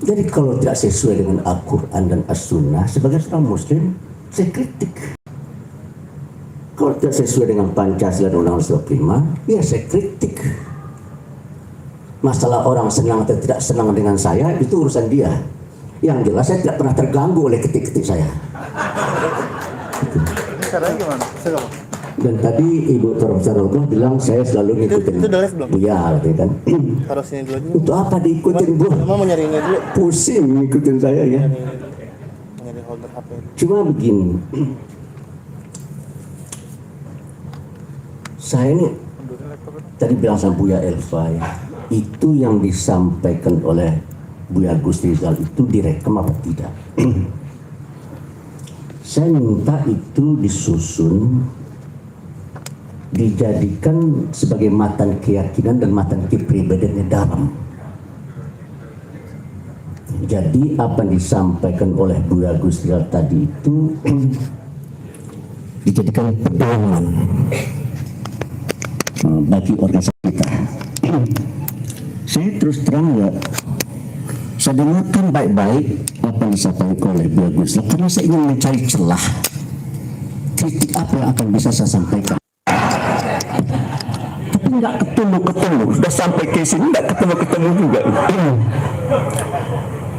Jadi kalau tidak sesuai dengan Al-Quran dan As-Sunnah, sebagai seorang Muslim, saya kritik. Kalau tidak sesuai dengan Pancasila dan Undang-Undang 45, ya saya kritik. Masalah orang senang atau tidak senang dengan saya, itu urusan dia. Yang jelas saya tidak pernah terganggu oleh ketik-ketik saya. Caranya gimana? Dan tadi Ibu Profesor Rogoh bilang saya selalu ngikutin. Itu udah live belum? Iya, kan. Taruh sini dulu aja. Untuk apa diikutin, Bu? Emang mau nyari ini dulu? Pusing ngikutin saya ya. Nyari holder HP. Cuma begini. Saya ini tadi bilang sama Buya Elva ya, itu yang disampaikan oleh Buya Gus Rizal itu direkam apa tidak? Saya minta itu disusun, dijadikan sebagai matan keyakinan dan matan kepribadiannya dalam. Jadi apa yang disampaikan oleh Buya Gus Rizal tadi itu dijadikan pedoman bagi organisasi kita. Saya terus terang ya, saya dengarkan baik-baik apa yang disampaikan oleh Buya Gus Rizal karena saya ingin mencari celah kritik apa yang akan bisa saya sampaikan. Tapi nggak ketemu, sudah sampai ke sini nggak ketemu juga.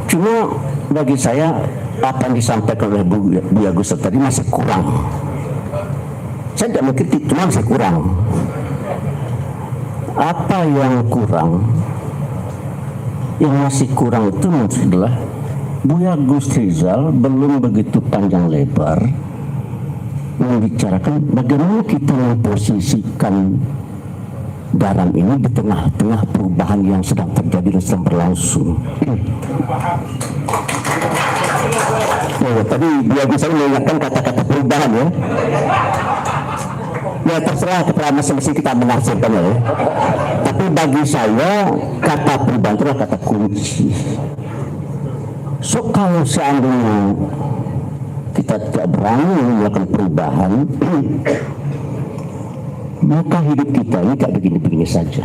Cuma bagi saya apa yang disampaikan oleh Buya Gus Rizal tadi masih kurang. Saya tidak mengkritik, cuma masih kurang. Apa yang kurang? Yang masih kurang itu adalah Buya Gus Rizal belum begitu panjang lebar membicarakan bagaimana kita memposisikan garam ini di tengah-tengah perubahan yang sedang terjadi dan sedang berlangsung. Tadi Buya Gus Rizal mengingatkan kata-kata perubahan ya. Ya terserah kepada masing-masing kita menafsirkannya ya. Tapi bagi saya kata perubahan itu adalah kata kunci. So kalau seandainya kita tidak berani melakukan perubahan, maka hidup kita ini tidak begini-begini saja.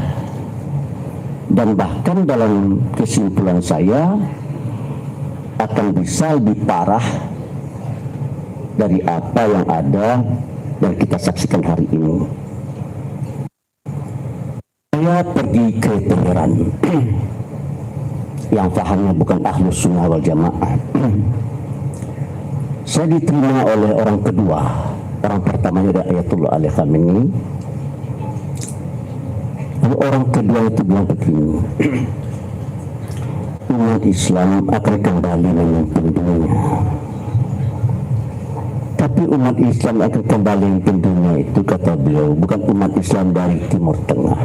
Dan bahkan dalam kesimpulan saya akan bisa lebih parah dari apa yang ada dan kita saksikan hari ini. Saya pergi ke Teheran yang pahamnya bukan Ahlus Sunnah wal Jamaah. Saya diterima oleh orang kedua. Orang pertamanya adalah Ayatullah Ali Khamenei. Lalu orang kedua itu bilang begini, umat Islam akan kembali memimpin dunia. Tapi umat Islam akan kembali memimpin dunia itu, kata beliau, bukan umat Islam dari Timur Tengah,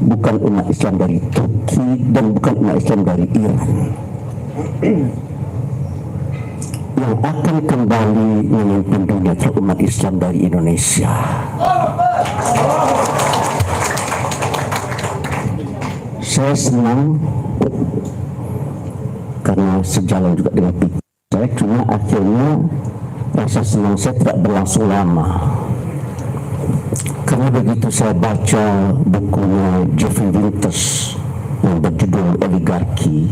bukan umat Islam dari Turki, dan bukan umat Islam dari Iran. Yang akan kembali memimpin dunia itu umat Islam dari Indonesia. Saya senang karena sejalan juga dengan pikir saya, cuma akhirnya rasa senang saya tidak berlangsung lama. Karena begitu saya baca bukunya Jeffrey Winters yang berjudul Oligarki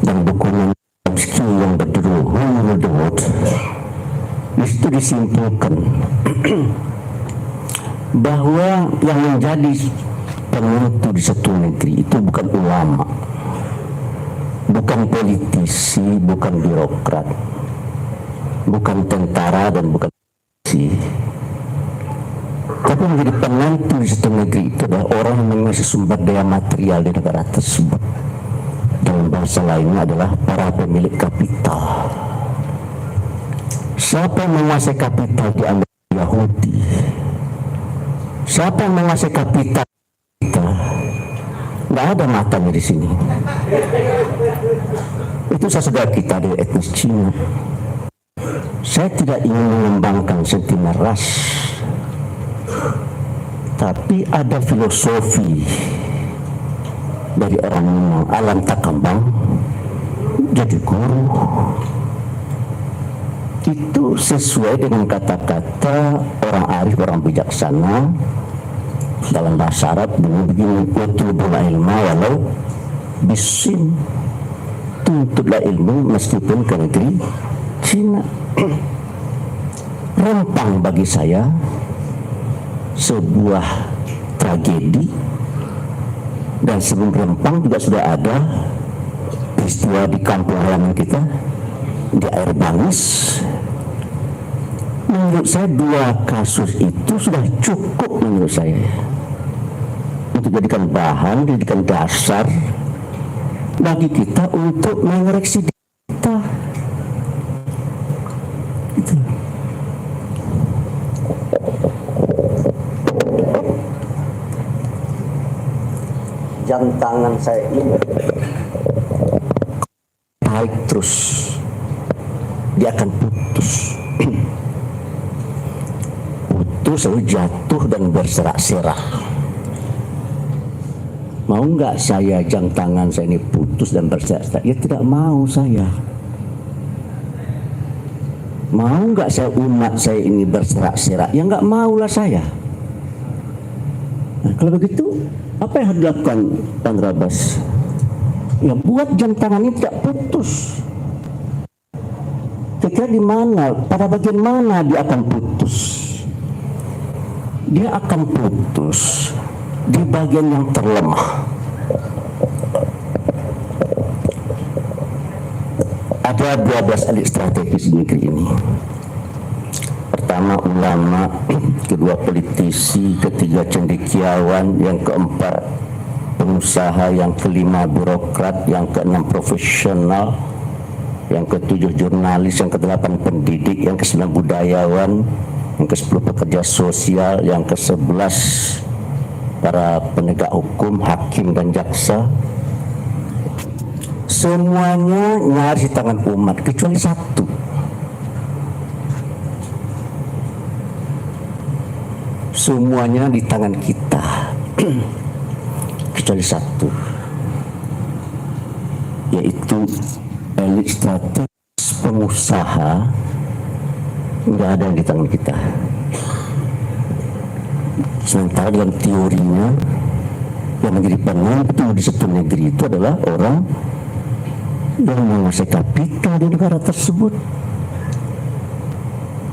dan bukunya Chomsky yang berjudul Who Ruled the World, itu disimpulkan bahwa yang menjadi penentu di satu negeri itu bukan ulama, bukan politisi, bukan birokrat, bukan tentara, dan bukan polisi. Tapi menjadi penentu di satu negeri itu adalah orang yang menguasai sumber daya material di negara tersebut. Dalam bahasa lainnya adalah para pemilik kapital. Siapa yang menguasai kapital di Amerika? Yahudi. Siapa yang menguasai kapital kita? Nggak ada matanya di sini. Itu saudara kita dari etnis Cina. Saya tidak ingin mengembangkan sentimen ras, tapi ada filosofi dari orang Minang, alam tak kembang jadi guru. Itu sesuai dengan kata-kata orang arif, orang bijaksana dalam bahasa Arab begini, utlubul ilma walau bisin. tuntutlah ilmu meskipun ke negeri Cina. Rempang bagi saya sebuah tragedi, dan sebelum Rempang juga sudah ada peristiwa di kampung halaman kita di Air Bangis. Menurut saya dua kasus itu sudah cukup menurut saya untuk jadikan bahan, jadikan dasar bagi kita untuk mengoreksi diri kita. Gitu. Jam tangan saya ini tarik terus, dia akan putus. Putus lalu jatuh dan berserak-serak. Mau nggak saya jam tangan saya ini putus dan berserak-serak? Ya tidak mau saya. Mau nggak saya umat saya ini berserak-serak? Ya nggak maulah saya. Nah, kalau begitu apa yang harus dilakukan Bang Rabas? Ya buat jam tangan ini tidak putus. Kira-kira di mana, pada bagian mana dia akan putus? Dia akan putus di bagian yang terlemah. Ada 12 elit strategis di negeri ini. Pertama ulama, kedua politisi, ketiga cendekiawan, yang keempat pengusaha, yang kelima birokrat, yang keenam profesional, yang ketujuh jurnalis, yang kedelapan pendidik, yang kesembilan budayawan, yang ke-10 pekerja sosial, yang ke-11 para penegak hukum, hakim dan jaksa. Semuanya nyaris di tangan umat kecuali satu. Semuanya di tangan kita kecuali satu, yaitu elit strategis pengusaha. Nggak ada yang di tangan kita. Sementara dalam teorinya yang menjadi penentu di satu negeri itu adalah orang yang menguasai kapital di negara tersebut.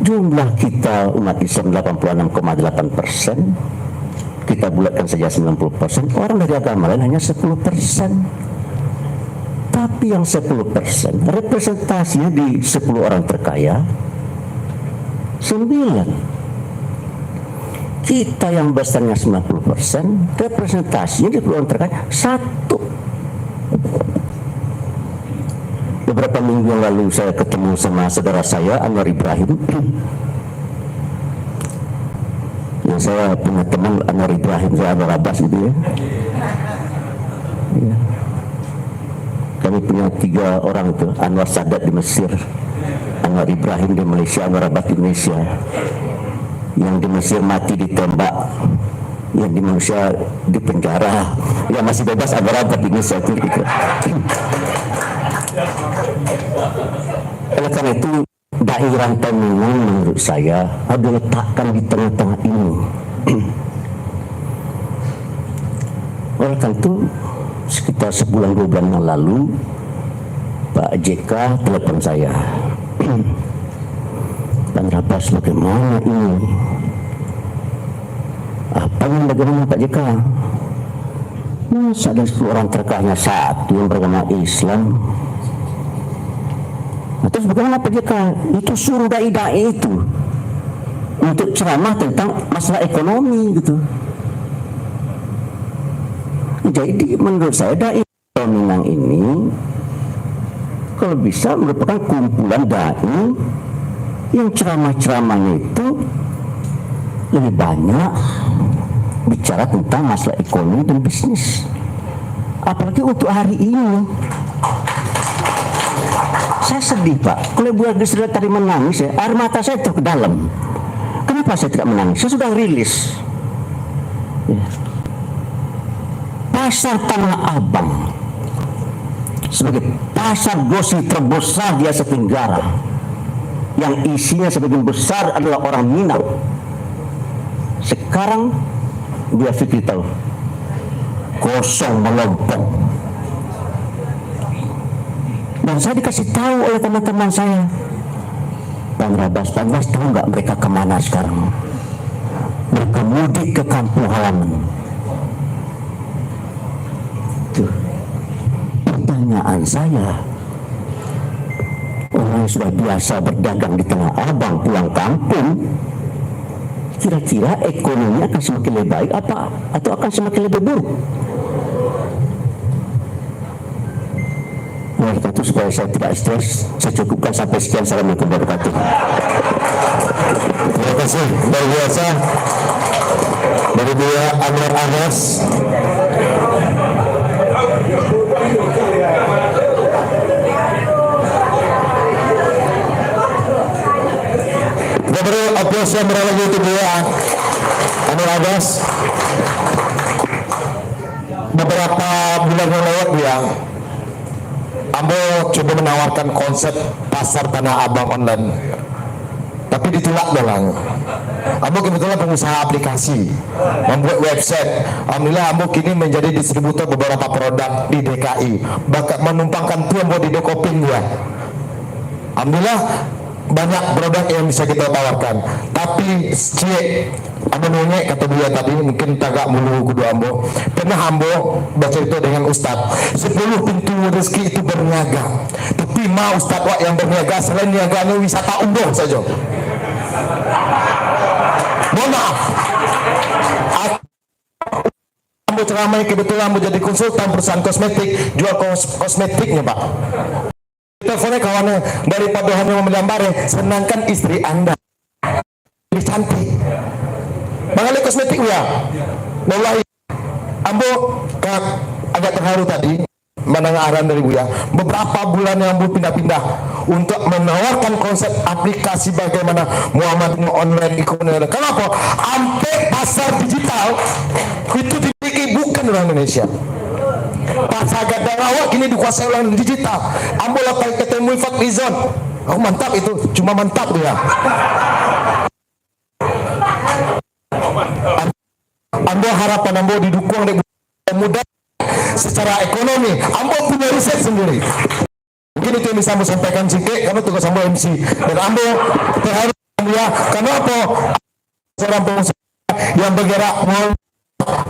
Jumlah kita umat Islam 86,8%, kita bulatkan saja 90%, orang dari agama lain hanya 10%. Tapi yang 10% representasinya di 10 orang terkaya 9. Kita yang besarnya 90%, representasinya di 10 orang terkaya 1. Beberapa minggu yang lalu saya ketemu sama saudara saya Anwar Ibrahim. Ya, saya punya teman Anwar Ibrahim, saya Anwar Abbas gitu ya. Ya. Kami punya 3 orang itu, Anwar Sadat di Mesir, Anwar Ibrahim di Malaysia, Anwar Abbas di Indonesia. Yang di Mesir mati ditembak, yang di Malaysia di penjara, yang masih bebas Anwar Abbas di Indonesia itu. Gitu. Oleh karena itu dai rantai Minang menurut saya harus diletakkan di tengah-tengah ini. Oleh karena itu sekitar sebulan 2 bulan yang lalu Pak JK telepon saya. Bang Rabas, bagaimana ini? Apa yang bagaimana Pak JK? Masa ada 10 orang terkaya 1 yang beragama Islam? Nah, terus bagaimana Pak JK? Itu suruh dai-dai itu untuk ceramah tentang masalah ekonomi gitu. Jadi menurut saya dai Minang ini kalau bisa merupakan kumpulan dai yang ceramah-ceramahnya itu lebih banyak bicara tentang masalah ekonomi dan bisnis. Apalagi untuk hari ini. Saya sedih Pak, kalau Bu Agnes tadi menangis ya, air mata saya tuh ke dalam. Kenapa saya tidak menangis? Saya sudah rilis ya. Pasar Tanah Abang sebagai pasar gosip terbesar di Asia Tenggara, yang isinya sebagian besar adalah orang Minang, sekarang dia fikir tahu kosong melompong. Dan saya dikasih tahu oleh teman-teman saya, Bang Rabas tahu nggak mereka kemana sekarang? Mereka mudik ke kampung halaman. Tuh. Pertanyaan saya, orang yang sudah biasa berdagang di Tanah Abang pulang kampung, kira-kira ekonomi akan semakin lebih baik apa atau akan semakin lebih buruk? Oleh karena itu, supaya saya tidak stres, saya cukupkan sampai sekian. Assalamualaikum warahmatullahi wabarakatuh. Terima kasih luar biasa dari Buya Anwar Anas. Kita beri aplaus yang berat lagi untuk Buya Anwar Anas. Beberapa bulan yang lewat Buya, Ambo coba menawarkan konsep pasar Tanah Abang online, tapi ditolak doang. Ambo kebetulan pengusaha aplikasi, membuat website. Alhamdulillah Ambo kini menjadi distributor beberapa produk di DKI, bahkan menumpangkan tuh Ambo di Dekopin ya. Alhamdulillah banyak produk yang bisa kita tawarkan. Tapi Ambo nanya kata Buya tadi, mungkin tagak mulu kudu Ambo. Pernah Ambo baca itu dengan Ustadz, 10 pintu rezeki itu berniaga. Tapi mau Ustadz wak yang berniaga selain niaganya wisata umroh saja. Mohon maaf, Ambo ceramah kebetulan Ambo jadi konsultan perusahaan kosmetik, jual kosmetiknya Pak. Teleponnya kawannya daripada hanya menggambarnya, senangkan istri Anda lebih cantik. Mengenai kosmetik ya, wallahi Ambo agak terharu tadi mendengar arahan dari Buya. Beberapa bulan yang Ambo pindah-pindah untuk menawarkan konsep aplikasi bagaimana Muhammad online ekonomi. Kenapa? Sampai pasar digital itu dimiliki bukan orang Indonesia. Pasar Gadarawa kini dikuasai orang digital. Ambo lapai ketemu Fadlizon. Oh mantap itu, cuma mantap dia. Ambo harapan Ambo didukung oleh muda secara ekonomi. Ambo punya riset sendiri. Mungkin itu yang bisa Ambo sampaikan sedikit karena tugas Ambo MC. Dan Ambo terharu ya, karena apa? Seorang pengusaha yang bergerak,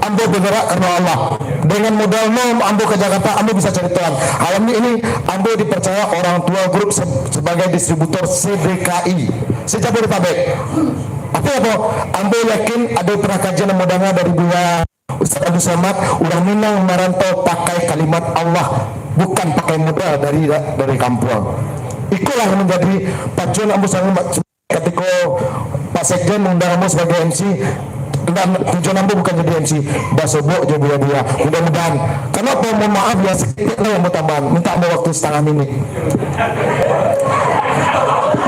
Ambo bergerak karena Allah. Dengan modal nol Ambo ke Jakarta, Ambo bisa cari Tuhan. Alhamdulillah ini Ambo dipercaya orang tua grup sebagai distributor CDKI Sejabodetabek. Apa? Ambo yakin ada pernah kajian modalnya dari Buya Ustaz Abdul Somad, orang Minang merantau pakai kalimat Allah, bukan pakai modal dari kampung. Itulah yang menjadi pacuan Ambo sangat ketika Pak Sekjen mengundang Ambo sebagai MC. Dan tujuan Ambo bukan jadi MC, basobok je Buya. Mudah-mudahan. Kenapa? Mohon maaf ya, sedikit lah yang mau tambahan. Minta Ambo waktu setengah menit.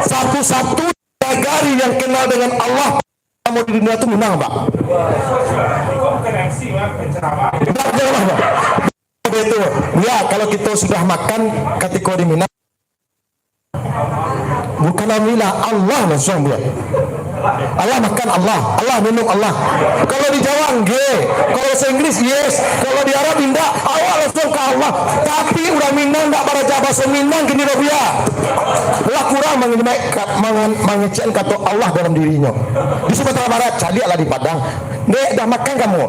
Satu-satu negari yang kenal dengan Allah mau di dunia itu menang Pak. Itu ya, kalau kita sudah makan ketika di Mina, bukan alhamdulillah, Allah langsung dia. Allah makan Allah, Allah minum Allah. Kalau di Jawa enggak, kalau bahasa Inggris yes, kalau di Arab tidak, Allah langsung ke Allah. Tapi udah Minang enggak baraja bahasa Minang gini dia. Lah kurang mengecek kata Allah dalam dirinya. Di Sumatera Barat, jadi ala di Padang. Nek dah makan kamu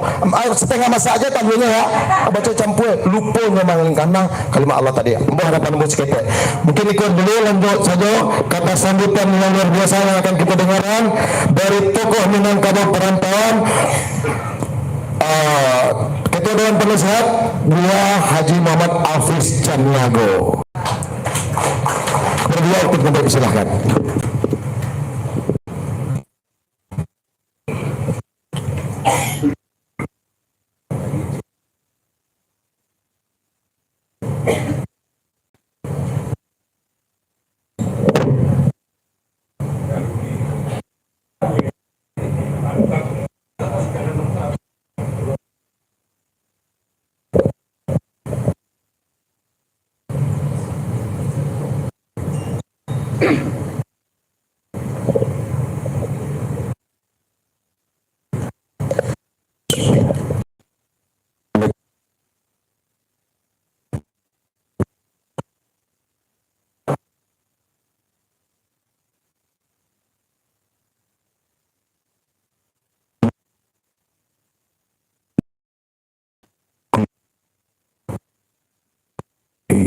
setengah masak aja tamunya ya, baca campur lupa memang karena kalimat Allah tadi. Mbah harapan mbah seketek. Mungkin ikut dulu, lanjut saja kata sambutan yang luar biasa yang akan kita dengarkan dari tokoh Minangkabau perantauan, Ketua Dewan Penasehat Buya Haji Muhammad Hafiz Caniago. Berdua untuk memberi silahkan.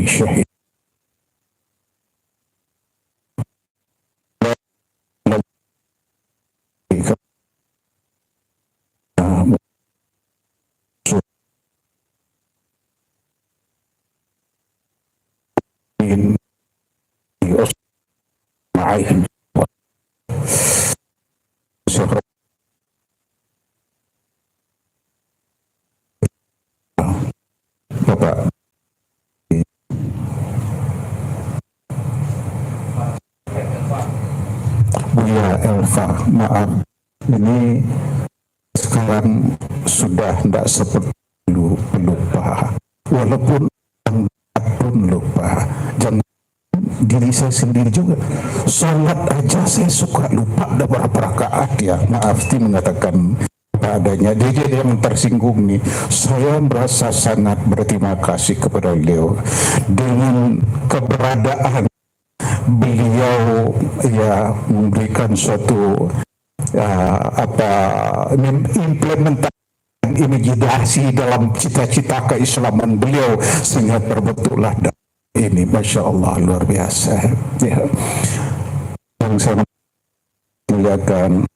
syahid. Bapak Buya Elva, maaf, ini sekarang sudah tidak seperti dulu, lupa. Walaupun pun lupa, jangan diri saya sendiri juga. Sholat aja saya suka lupa ada berapa rakaat ya. Maaf, Ti mengatakan apa adanya. Dia yang tersinggung nih. Saya merasa sangat berterima kasih kepada beliau dengan keberadaan beliau ya memberikan suatu implementasi imajinasi dalam cita-cita keislaman beliau sehingga terbetullah ini, Masya Allah, luar biasa ya. Yang saya muliakan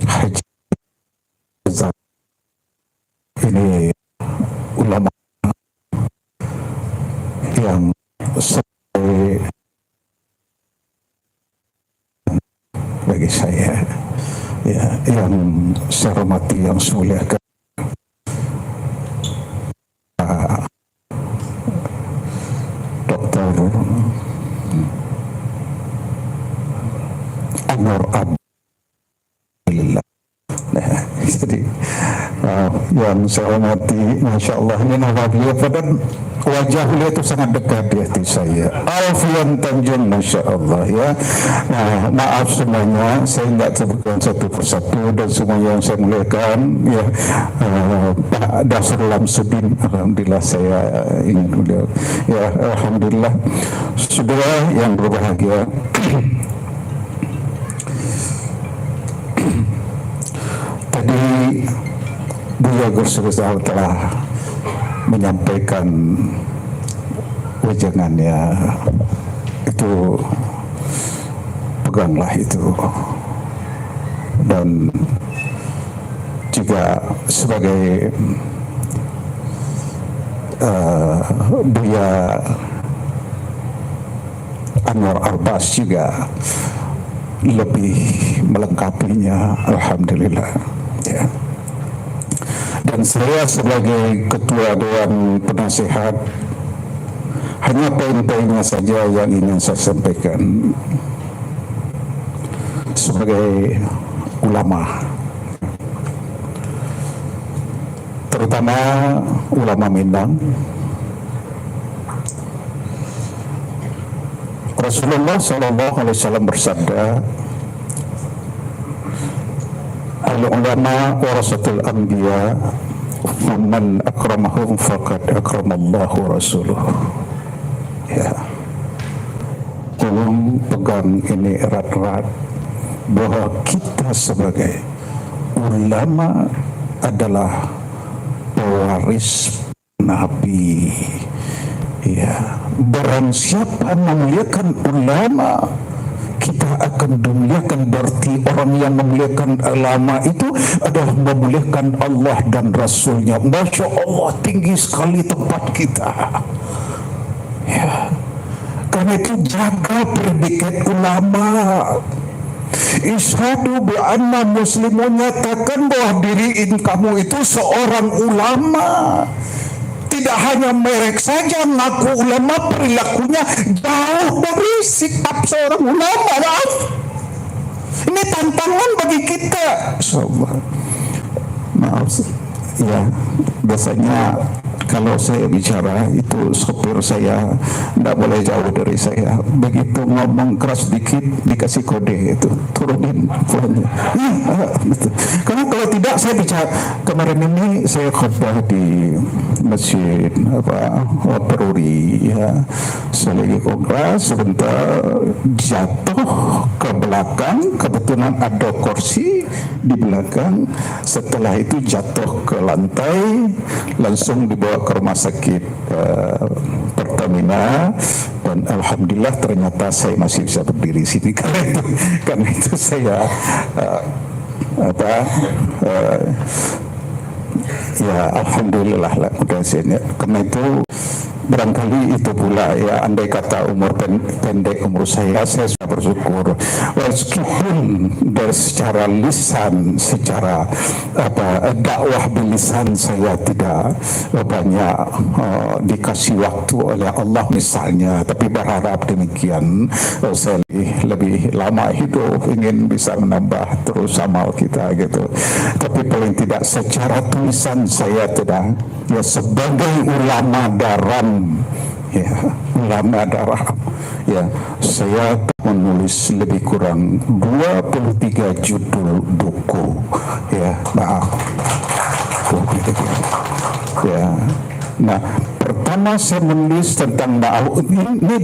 Haji ini ulama yang bagi saya ya, yang saya hormati, yang saya muliakan Dr. Anwar Abdillah. Nah, jadi yang saya hormati, Masya Allah, ini nama beliau, padahal wajah beliau itu sangat dekat di hati saya. Alfian Tanjung, Masya Allah ya. Nah, maaf semuanya, saya tidak sebutkan satu persatu dan semua yang saya muliakan ya. Pak Dasrul Lamsudin, alhamdulillah saya ingat beliau ya. Alhamdulillah, saudara yang berbahagia. Tadi Buya Gus Rizal telah menyampaikan wejangannya, itu peganglah itu, dan juga sebagai Buya Anwar Abbas juga lebih melengkapinya, alhamdulillah ya. Dan saya sebagai ketua Dewan Penasihat, hanya poin-poinnya saja yang ingin saya sampaikan sebagai ulama, terutama ulama Minang. Rasulullah SAW bersabda, al-ulama warasatul anbiya, faman akramahum faqad akramallahu rasuluh. Ya, tolong pegang ini erat-erat, bahwa kita sebagai ulama adalah pewaris Nabi. Ya, barang siapa memuliakan ulama, kita akan dimuliakan. Berarti orang yang memuliakan ulama itu adalah memuliakan Allah dan Rasulnya. Masya Allah, tinggi sekali tempat kita ya. Karena itu jaga predikat ulama. Isyhadu bi anna muslimun, nyatakan bahwa diri kamu itu seorang ulama. Tidak hanya merek saja ngaku ulama, perilakunya jauh dari sikap seorang ulama. Ini tantangan bagi kita. Maaf ya, biasanya kalau saya bicara itu sopir saya tidak boleh jauh dari saya. Begitu ngomong keras dikit dikasih kode itu, turunin pelannya. Karena kalau tidak, saya bicara kemarin ini saya khutbah di masjid Peruri ya. Saya lagi khutbah sebentar jatuh ke belakang, kebetulan ada kursi di belakang. Setelah itu jatuh ke lantai, langsung dibawa ke rumah sakit Pertamina, dan alhamdulillah ternyata saya masih bisa berdiri di sini. Karena itu saya ya alhamdulillah lah, karena itu barangkali itu pula ya, andai kata umur pendek umur saya sudah bersyukur meskipun dari secara lisan, secara dakwah bilisan saya tidak banyak dikasih waktu oleh Allah misalnya, tapi berharap demikian saya lebih lama hidup, ingin bisa menambah terus amal kita gitu. Tapi paling tidak secara tulisan saya tidak, ya sebagai ulama daram, ya ulama darah, ya saya menulis lebih kurang 23 judul buku, ya maaf 23. Ya, nah pertama saya menulis tentang maaf ini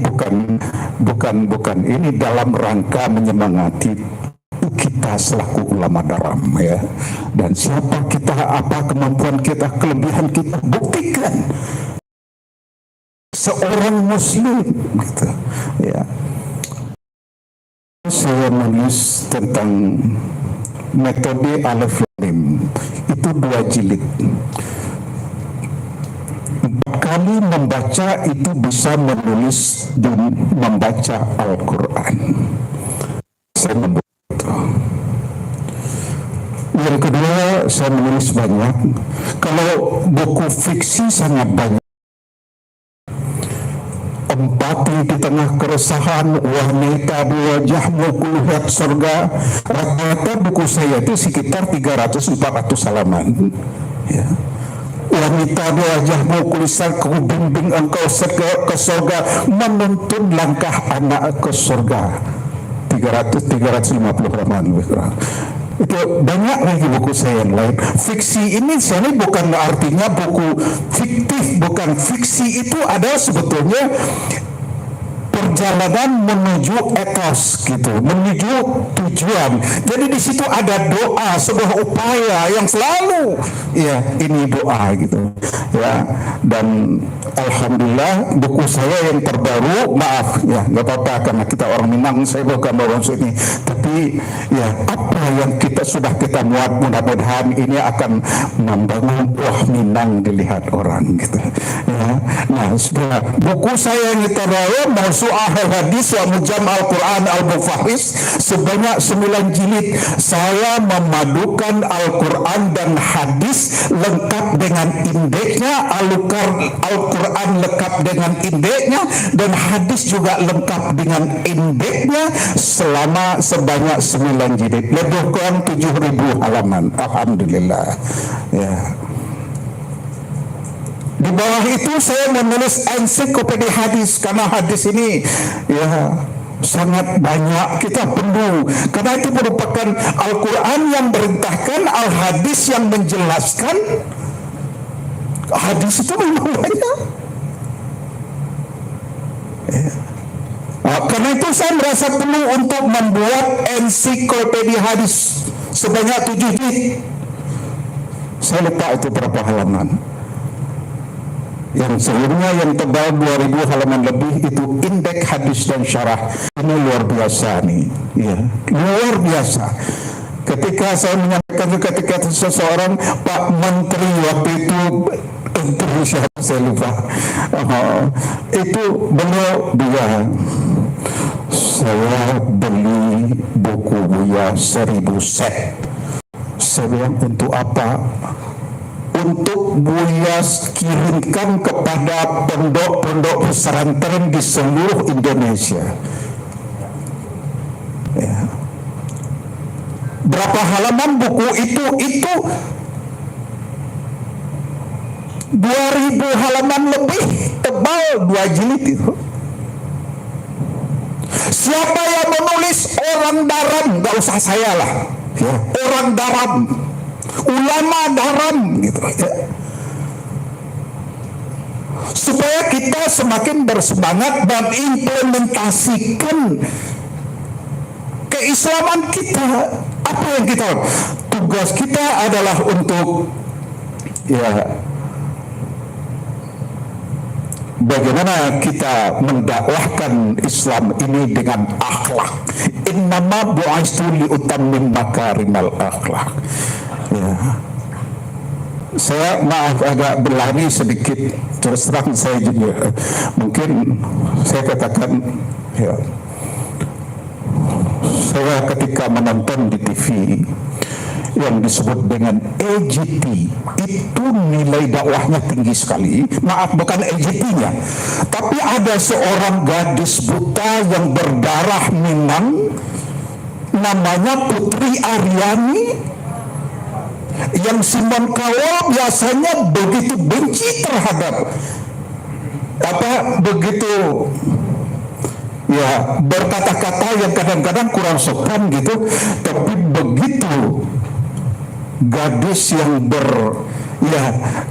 bukan ini dalam rangka menyemangati kita selaku ulama daram, ya, dan siapa kita, apa kemampuan kita, kelebihan kita, buktikan seorang muslim gitu, ya. Saya menulis tentang metode alif lam, itu 2 jilid. 4 kali membaca itu bisa menulis dan membaca Al-Quran. Saya membuat itu. Yang kedua, saya menulis banyak. Kalau buku fiksi sangat banyak. Empati di tengah keresahan, wanita berwajahmu kulihat surga. Rata-rata buku saya itu sekitar 300-400 halaman. Ya. Wanita berwajahmu kulisan, ku bimbing engkau ke surga, menuntun langkah anak ke surga. 350 halaman. Itu banyak lagi buku saya yang lain. Fiksi ini saya bukan artinya buku fiktif, bukan. Fiksi itu ada sebetulnya perjalanan menuju etos gitu, menuju tujuan. Jadi di situ ada doa, sebuah upaya yang selalu, ya ini doa gitu, ya. Dan alhamdulillah buku saya yang terbaru, maaf ya nggak apa-apa karena kita orang Minang, saya bukan orang sini, tapi ya apa yang sudah kita muat, mudah-mudahan ini akan membangun Minang dilihat orang gitu, ya. Nah sudah buku saya yang terbaru Mawsu'ah al-Hadis wa Mujam al-Quran al-Mufahish sebanyak 9 jilid. Saya memadukan Al-Quran dan hadis lengkap dengan indeknya, Al-Quran lengkap dengan indeknya, dan hadis juga lengkap dengan indeknya selama sebanyak 9 jilid, lebih kurang 7.000 halaman. Alhamdulillah, ya. Di bawah itu saya menulis ensiklopedia hadis, karena hadis ini ya sangat banyak kita perlu, karena itu merupakan Al-Quran yang merintahkan, Al-Hadis yang menjelaskan. Hadis itu memang banyak, ya. Karena itu saya merasa perlu untuk membuat ensiklopedia hadis sebanyak 7 jilid. Saya letak itu berapa halaman. Yang sebelumnya yang tebal 2000 halaman lebih itu indeks hadis dan syarah. Ini luar biasa nih, ya, luar biasa. Ketika saya menyampaikan ketika seseorang Pak Menteri waktu itu, Menteri siapa saya lupa, itu beliau dia, saya beli buku Buya 1000 set. Saya bilang untuk apa? Untuk Buya kirimkan kepada pondok-pondok pesantren di seluruh Indonesia. Ya. Berapa halaman buku itu? Itu 2000 halaman lebih, tebal 2 jilid itu. Siapa yang menulis? Orang daram, gak usah saya lah, ya. Orang daram, ulama daram gitu, ya. Supaya kita semakin bersemangat dan implementasikan keislaman kita. Apa yang kita, tugas kita adalah untuk bagaimana kita mendakwahkan Islam ini dengan akhlak. Innama bu'istu liutammim makarimal akhlak. Saya maaf agak berlari sedikit, terus terang saya juga mungkin saya katakan saya ketika menonton di TV yang disebut dengan EGT, itu nilai dakwahnya tinggi sekali. Maaf, bukan EGT-nya, tapi ada seorang gadis buta yang berdarah Minang, namanya Putri Aryani, yang Simon Cowell biasanya begitu benci terhadap begitu berkata-kata yang kadang-kadang kurang sopan gitu, tapi begitu gadis yang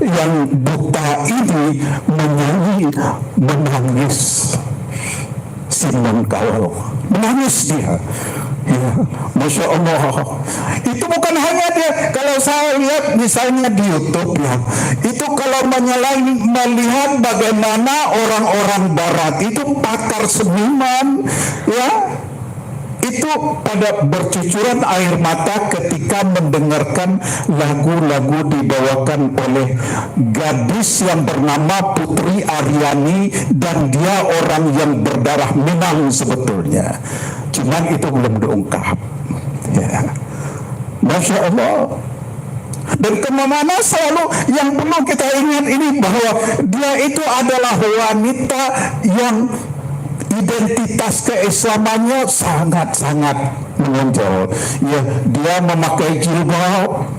yang buta ini menyanyi, menangis. Simon Cowell menangis dia. Masya Allah. Itu bukan hanya dia. Kalau saya lihat misalnya di YouTube itu kalau melihat bagaimana orang-orang Barat itu pakar seniman, itu pada bercucuran air mata ketika mendengarkan lagu-lagu dibawakan oleh gadis yang bernama Putri Aryani, dan dia orang yang berdarah Minang sebetulnya. Cuman itu belum diungkap. Masya Allah. Dan kemana selalu yang perlu kita ingat ini, bahwa dia itu adalah wanita yang identitas keislamannya sangat-sangat menonjol. Dia memakai jilbab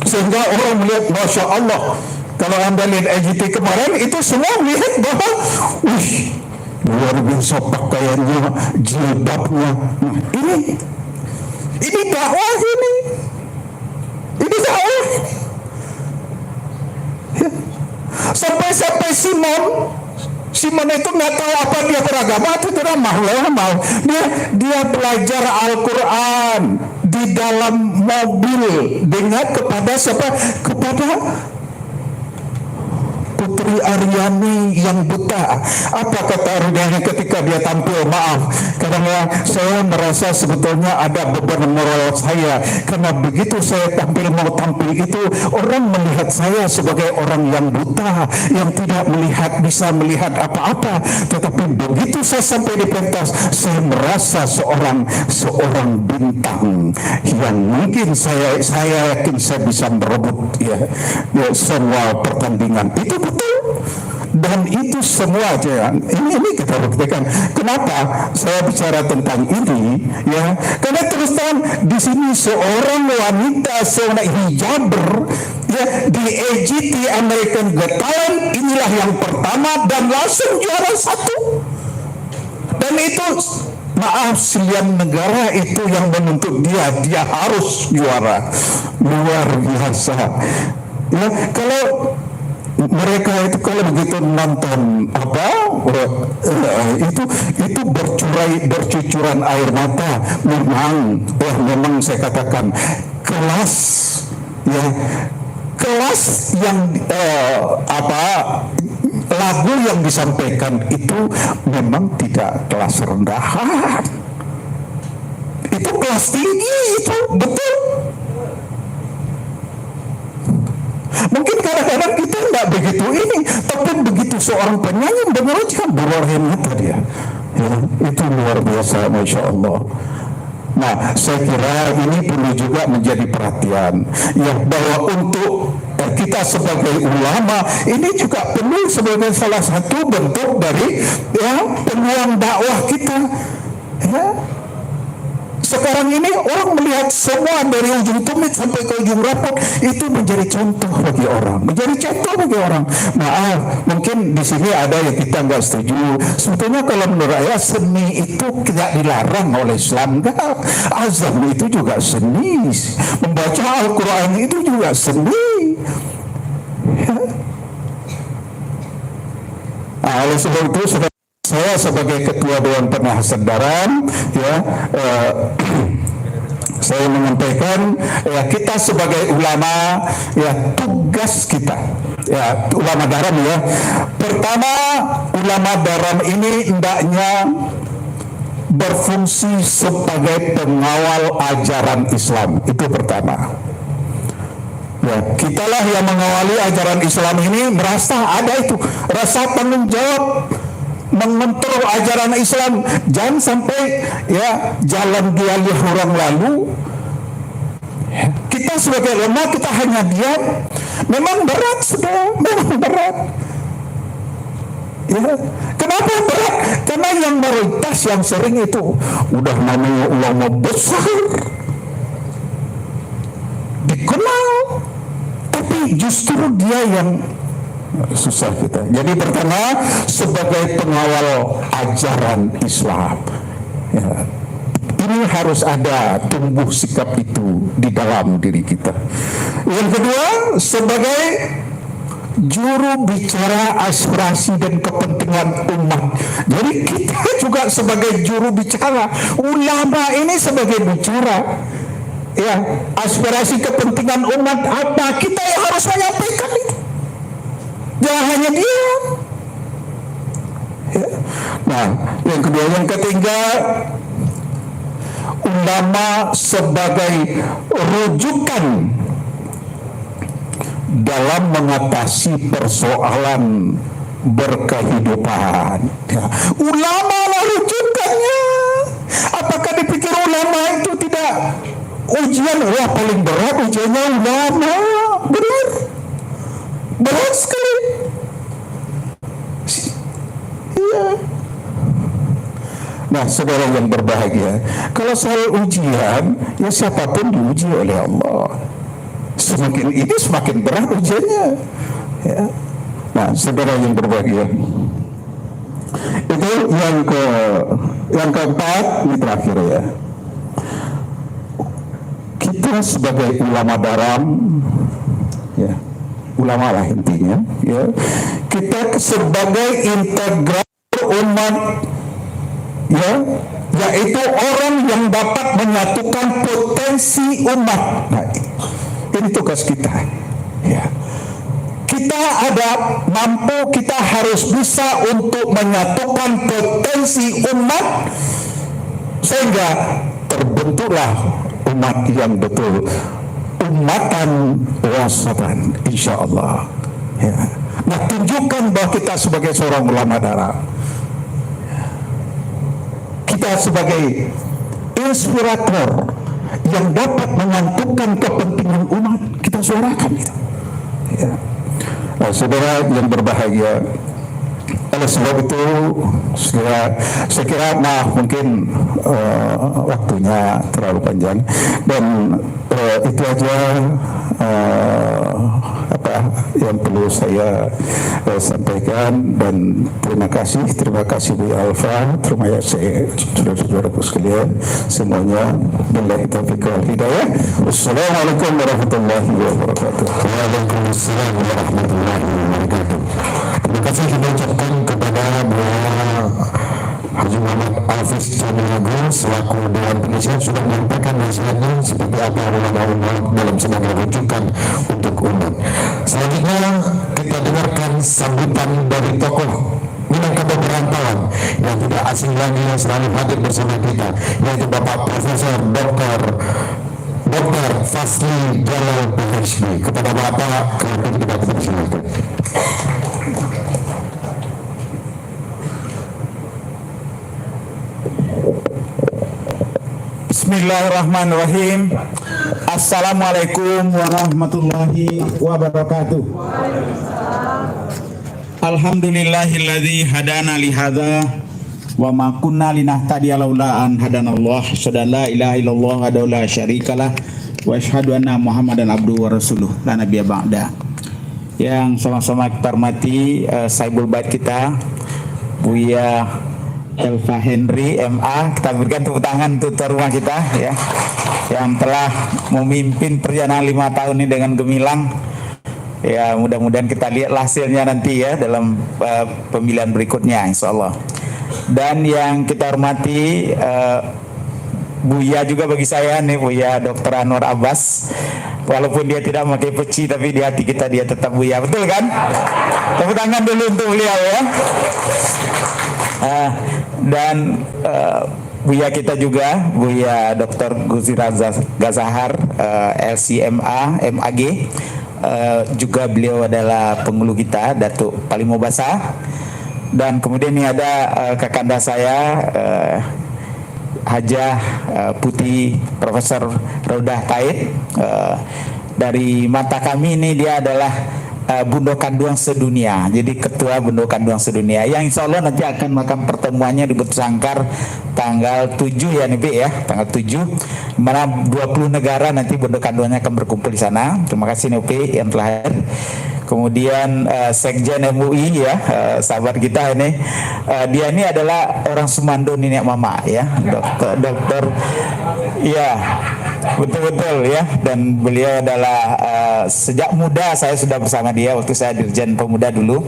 sehingga orang melihat, Masya Allah. Kalau Anda lihat EGT kemarin, itu semua melihat bahwa luar biasa pakaiannya, jilbabnya. Ini dakwah ini dakwah. Sampai Simon itu nggak tahu apa dia beragama atau tidak mau. Dia belajar Al-Quran di dalam mobil dengan kepada siapa? Kepada Putri Aryani yang buta. Apa kata Aryani ketika dia tampil? Maaf, karena saya merasa sebetulnya ada beban moral saya, karena begitu saya mau tampil itu, orang melihat saya sebagai orang yang buta, yang tidak bisa melihat apa-apa. Tetapi begitu saya sampai di pentas, saya merasa seorang bintang yang mungkin saya yakin saya bisa merebut semua pertandingan. Itu betul. Dan itu semua ini kita buktikan. Kenapa saya bicara tentang ini? Karena terus terang di sini seorang wanita, seorang hijaber di EGT American Got Talent, inilah yang pertama dan langsung juara 1. Dan itu maaf, sekian negara itu yang menuntut dia harus juara. Luar biasa. Kalau mereka itu kalau begitu nonton itu bercucuran air mata. Memang saya katakan kelas yang lagu yang disampaikan itu memang tidak kelas rendahan, itu kelas tinggi, itu betul. Mungkin kadang-kadang kita nggak begitu ini, tapi begitu seorang penyanyi mengeluarkan berwarna mata dia, itu luar biasa, Masya Allah. Nah, saya kira ini perlu juga menjadi perhatian, bahwa untuk kita sebagai ulama ini juga perlu sebagai salah satu bentuk dari peluang dakwah kita. Sekarang ini orang melihat semua dari ujung tumit sampai ke ujung rapot itu menjadi contoh bagi orang, Maaf, mungkin di sini ada yang kita nggak setuju. Sebetulnya kalau menurut saya seni itu tidak dilarang oleh Islam. Azan itu juga seni, membaca Al-Quran itu juga seni. Oleh sebab itu saya sebagai Ketua Dewan Penasihat Daram, ya, saya menyampaikan, ya, kita sebagai ulama, ya, tugas kita, ya, ulama daram, ya, pertama, ulama daram ini hendaknya berfungsi sebagai pengawal ajaran Islam. Itu pertama. Ya, kitalah yang mengawali ajaran Islam ini, merasa ada itu rasa tanggung jawab mengontrol ajaran Islam. Jangan sampai, ya, jalan dialih orang lalu. Kita sebagai ulama, kita hanya diam. Memang berat, sudah, memang berat. Ya, kenapa berat? Karena yang mayoritas yang sering itu udah namanya ulama besar, dikenal, tapi justru dia yang susah kita. Jadi pertama, sebagai pengawal ajaran Islam, ya, ini harus ada tumbuh sikap itu di dalam diri kita. Yang kedua, sebagai juru bicara aspirasi dan kepentingan umat. Jadi kita juga sebagai juru bicara, ulama ini sebagai bicara, ya, aspirasi kepentingan umat apa, kita yang harus menyampaikan itu. Jangan hanya diam. Ya. Nah, yang kedua, yang ketiga, ulama sebagai rujukan dalam mengatasi persoalan berkehidupan. Ya. Ulama lah rujukannya. Apakah dipikir ulama itu tidak ujian? Wah, paling berat ujiannya ulama. Benar. Berat sekali. Iya. Nah, saudara yang berbahagia, kalau soal ujian, ya siapapun diuji oleh Allah. Semakin ini semakin berat ujiannya. Ya. Nah, saudara yang berbahagia, itu yang keempat, ini terakhir, ya. Kita sebagai ulama daram, ya, ulama lah intinya, ya, kita sebagai integrator umat, ya, yaitu orang yang dapat menyatukan potensi umat. Nah, ini tugas kita, ya. Kita ada mampu, kita harus bisa untuk menyatukan potensi umat sehingga terbentuklah umat yang betul, umatan wasatan, insya Allah. Ya. Nah, tunjukkan bahwa kita sebagai seorang ulama daram, kita sebagai inspirator yang dapat menyatukan kepentingan umat, kita suarakan itu. Ya. Nah, saudara yang berbahagia, oleh sebab itu saya kira mungkin waktunya terlalu panjang, dan itu aja apa yang perlu saya sampaikan. Dan terima kasih Bu Alfa, terima kasih saudara-saudaraku sekalian semuanya. Billahi taufiq wal hidayah. Wassalamualaikum warahmatullahi wabarakatuh. Waalaikumsalam warahmatullahi wabarakatuh. Terima kasih kita ucapkan kepada Haji Muhammad Hafiz Jamil selaku Dewan Penasihat sudah menyampaikan nasihatnya seperti apa ulama-ulama dalam sebagai rujukan untuk umat. Selanjutnya kita dengarkan sambutan dari tokoh Minangkabau Perantauan yang tidak asing lagi yang selalu hadir bersama kita, yaitu Bapak Profesor Dr. Fasli Jalal PhD. Kepada Bapak kami kita persilakan. Bismillahirrahmanirrahim. Assalamualaikum warahmatullahi wabarakatuh. Alhamdulillahilladzi hadana lihadza wa ma kunna linahtadiya laula an hadanallah. Asyhadu an la ilaha illallah wa la syarikalah wa asyhadu anna Muhammadan abduhu wa rasuluh la nabiyya ba'da. Yang sama-sama kita hormati Saibul Bait kita Buya Elva Henry MA, kita berikan tepuk tangan untuk tuan rumah kita, ya, yang telah memimpin perjalanan 5 tahun ini dengan gemilang. Ya, mudah-mudahan kita lihat hasilnya nanti, ya, dalam pemilihan berikutnya, insya Allah. Dan yang kita hormati Buya juga bagi saya nih, Buya Dr. Anwar Abbas. Walaupun dia tidak memakai peci, tapi di hati kita dia tetap Buya, betul kan? Tepuk tangan dulu untuk beliau ya. Dan Buya kita juga, Buya Dr. Gusti Gazahar, LCMA, MAG. Juga beliau adalah penghulu kita, Datuk Palimo Basah. Dan kemudian ini ada kakanda saya, Hajah Putih Profesor Raudah Taib. Dari mata kami ini dia adalah Bundo Kanduang sedunia. Jadi ketua Bundo Kanduang sedunia yang insya Allah nanti akan melakukan pertemuannya di Batu Sangkar tanggal 7 ya nih ya, tanggal 7, mana 20 negara nanti Bundo Kanduangnya akan berkumpul di sana. Terima kasih Nopi yang telah hadir. Kemudian Sekjen MUI ya, sahabat kita ini, dia ini adalah orang Sumando Nenek Mama ya, dokter ya, betul ya. Dan beliau adalah sejak muda saya sudah bersama dia waktu saya Dirjen Pemuda dulu,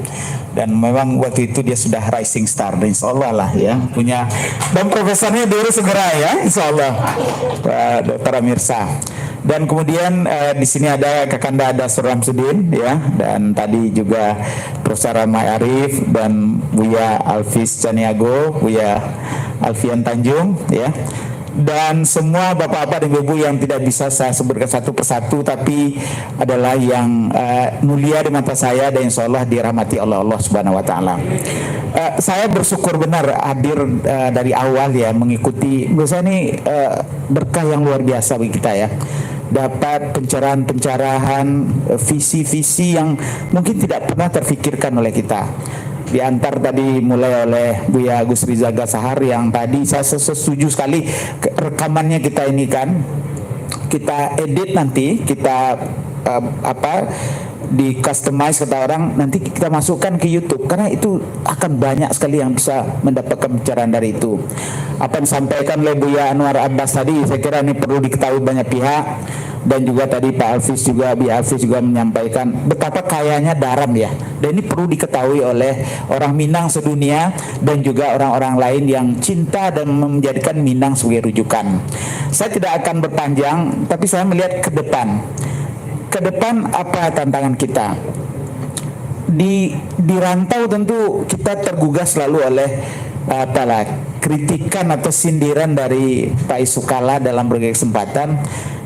dan memang waktu itu dia sudah rising star, dan insya Allah lah ya punya, dan profesornya dulu segera ya insya Allah, Pak Dr. Amirsa. Dan kemudian di sini ada Kakanda Ada Suramsudin ya, dan tadi juga Profesor Ramai Arif dan Buya Alfis Caniago, Buya Alfian Tanjung ya. Dan semua bapak-bapak dan ibu yang tidak bisa saya sebutkan satu persatu, tapi adalah yang mulia di mata saya dan insya Allah dirahmati oleh Allah Subhanahu Wa Taala. Saya bersyukur benar hadir dari awal ya, mengikuti. Menurut saya ini berkah yang luar biasa bagi kita ya. Dapat pencerahan-pencerahan, visi-visi yang mungkin tidak pernah terfikirkan oleh kita. Diantar tadi mulai oleh Buya Gus Rizal Gazahar yang tadi saya setuju sekali, rekamannya kita ini kan kita edit nanti, kita di customize kata orang, nanti kita masukkan ke YouTube karena itu akan banyak sekali yang bisa mendapatkan pencerahan dari itu. Apa yang disampaikan oleh Buya Anwar Abbas tadi, saya kira ini perlu diketahui banyak pihak. Dan juga tadi Pak Alfis juga, Bi Alfis juga menyampaikan betapa kayanya Daram ya. Dan ini perlu diketahui oleh orang Minang sedunia dan juga orang-orang lain yang cinta dan menjadikan Minang sebagai rujukan. Saya tidak akan berpanjang, tapi saya melihat ke depan. Ke depan apa tantangan kita? Di rantau tentu kita tergugah selalu oleh kritikan atau sindiran dari Pak Isukala dalam berbagai kesempatan.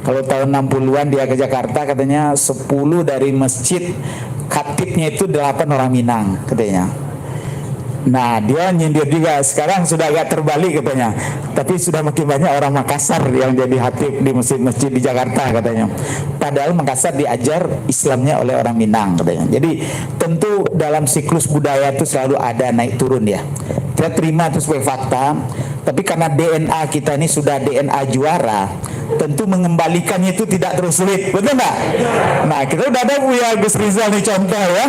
Kalau tahun 60-an dia ke Jakarta katanya 10 dari masjid khatibnya itu 8 orang Minang katanya. Nah dia nyindir juga, sekarang sudah agak terbalik katanya, tapi sudah makin banyak orang Makassar yang jadi khatib di masjid-masjid di Jakarta katanya. Padahal Makassar diajar Islamnya oleh orang Minang katanya. Jadi tentu dalam siklus budaya itu selalu ada naik turun ya. Kita terima itu sebagai fakta, tapi karena DNA kita ini sudah DNA juara, tentu mengembalikannya itu tidak terus sulit, betul nggak? Nah kita udah ada Buya Gus Rizal nih contoh ya,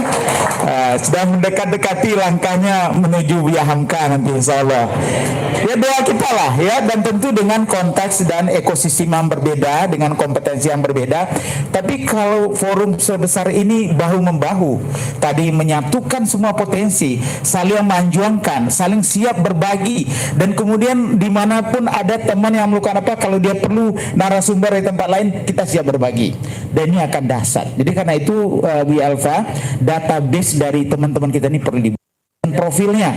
sudah mendekat-dekati langkahnya menuju Buya Hamka nanti insya Allah. Ya doa kita lah ya, dan tentu dengan konteks dan ekosistem yang berbeda, dengan kompetensi yang berbeda. Tapi kalau forum sebesar ini bahu-membahu, tadi menyatukan semua potensi, saling menjuangkan, saling siap berbagi, dan kemudian dimanapun ada teman yang melakukan apa, kalau dia perlu narasumber dari tempat lain, kita siap berbagi, dan ini akan dahsyat. Jadi karena itu Wi Alfa, database dari teman-teman kita ini perlu dibuat profilnya,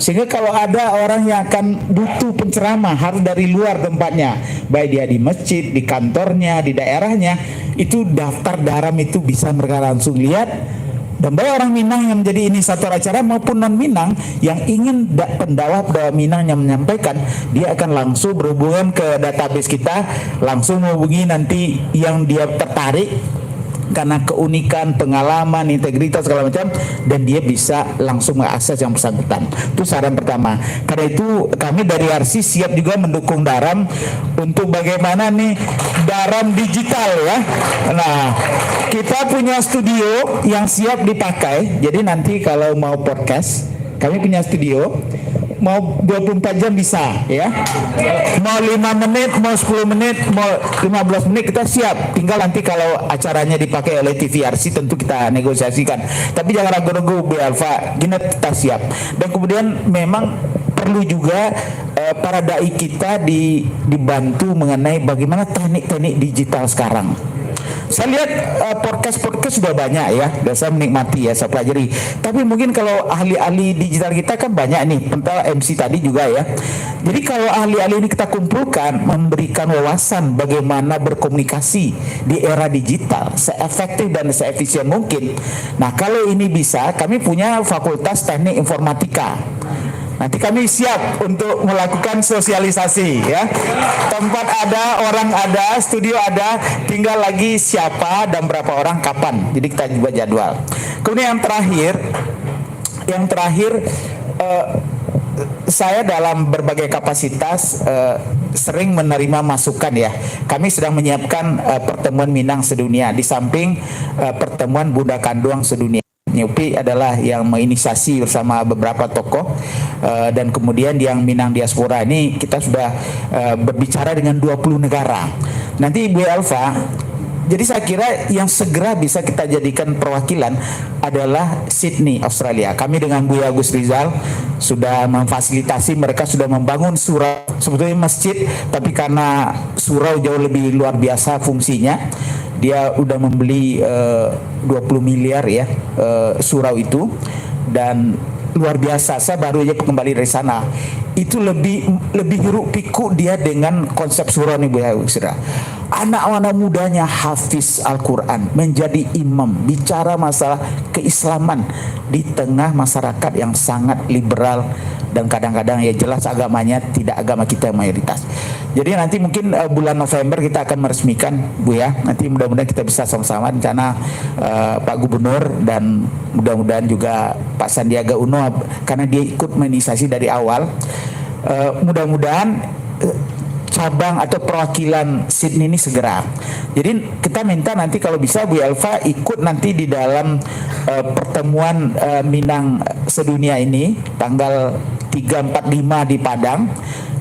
sehingga kalau ada orang yang akan butuh penceramah harus dari luar tempatnya, baik dia di masjid, di kantornya, di daerahnya, itu daftar Daram itu bisa mereka langsung lihat. Dan banyak orang Minang yang menjadi inisiator acara maupun non Minang yang ingin pendakwah Minang yang menyampaikan, dia akan langsung berhubungan ke database kita, langsung menghubungi nanti yang dia tertarik karena keunikan, pengalaman, integritas segala macam, dan dia bisa langsung mengakses yang bersangkutan. Itu saran pertama. Karena itu kami dari RC siap juga mendukung Daram untuk bagaimana nih Daram digital ya. Nah, kita punya studio yang siap dipakai. Jadi nanti kalau mau podcast, kami punya studio. Mau 24 jam bisa ya, mau 5 menit, mau 10 menit, mau 15 menit kita siap. Tinggal nanti kalau acaranya dipakai oleh TVRC tentu kita negosiasikan, tapi jangan ragu-ragu Bu Alfa, kita siap. Dan kemudian memang perlu juga para dai kita dibantu mengenai bagaimana teknik-teknik digital sekarang. Saya lihat podcast sudah banyak ya, dan saya menikmati ya, saya pelajari. Tapi mungkin kalau ahli-ahli digital kita kan banyak nih, pentol MC tadi juga ya. Jadi kalau ahli-ahli ini kita kumpulkan, memberikan wawasan bagaimana berkomunikasi di era digital seefektif dan seefisien mungkin. Nah kalau ini bisa, kami punya fakultas teknik informatika. Nanti kami siap untuk melakukan sosialisasi ya. Tempat ada, orang ada, studio ada, tinggal lagi siapa dan berapa orang kapan. Jadi kita buat jadwal. Kemudian yang terakhir saya dalam berbagai kapasitas sering menerima masukan ya. Kami sedang menyiapkan pertemuan Minang sedunia di samping pertemuan Bunda Kanduang sedunia. Nyupi adalah yang menginisiasi bersama beberapa tokoh dan kemudian yang Minang diaspora ini kita sudah berbicara dengan 20 negara. Nanti Ibu Elva, jadi saya kira yang segera bisa kita jadikan perwakilan adalah Sydney, Australia. Kami dengan Buya Agus Rizal sudah memfasilitasi, mereka sudah membangun surau, sebetulnya masjid, tapi karena surau jauh lebih luar biasa fungsinya, dia udah membeli 20 miliar ya surau itu, dan luar biasa. Saya baru aja kembali dari sana. Itu lebih hiruk pikuk dia dengan konsep surau nih Bu Yusra. Anak-anak mudanya hafiz Al-Quran, menjadi imam, bicara masalah keislaman di tengah masyarakat yang sangat liberal dan kadang-kadang ya jelas agamanya tidak agama kita yang mayoritas. Jadi nanti mungkin bulan November kita akan meresmikan Bu ya. Nanti mudah-mudahan kita bisa sama-sama rencana Pak Gubernur dan mudah-mudahan juga Pak Sandiaga Uno karena dia ikut menginisiasi dari awal. Mudah-mudahan cabang atau perwakilan Sydney ini segera. Jadi kita minta nanti kalau bisa Bu Elva ikut nanti di dalam pertemuan Minang sedunia ini tanggal 3, 4, 5 di Padang.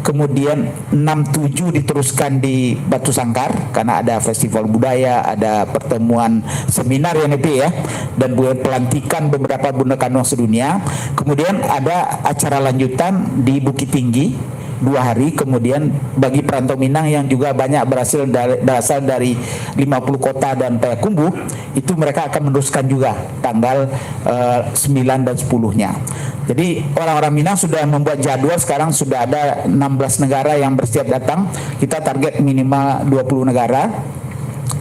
Kemudian 6, 7 diteruskan di Batu Sangkar karena ada festival budaya, ada pertemuan seminar ya Nepi ya, dan buat pelantikan beberapa Bunda Kanduang sedunia. Kemudian ada acara lanjutan di Bukit Tinggi 2 hari. Kemudian bagi perantau Minang yang juga banyak berasal dari 50 kota dan Payakumbuh, itu mereka akan meneruskan juga tanggal 9 dan 10-nya. Jadi orang-orang Minang sudah membuat jadwal, sekarang sudah ada 16 negara yang bersiap datang. Kita target minimal 20 negara,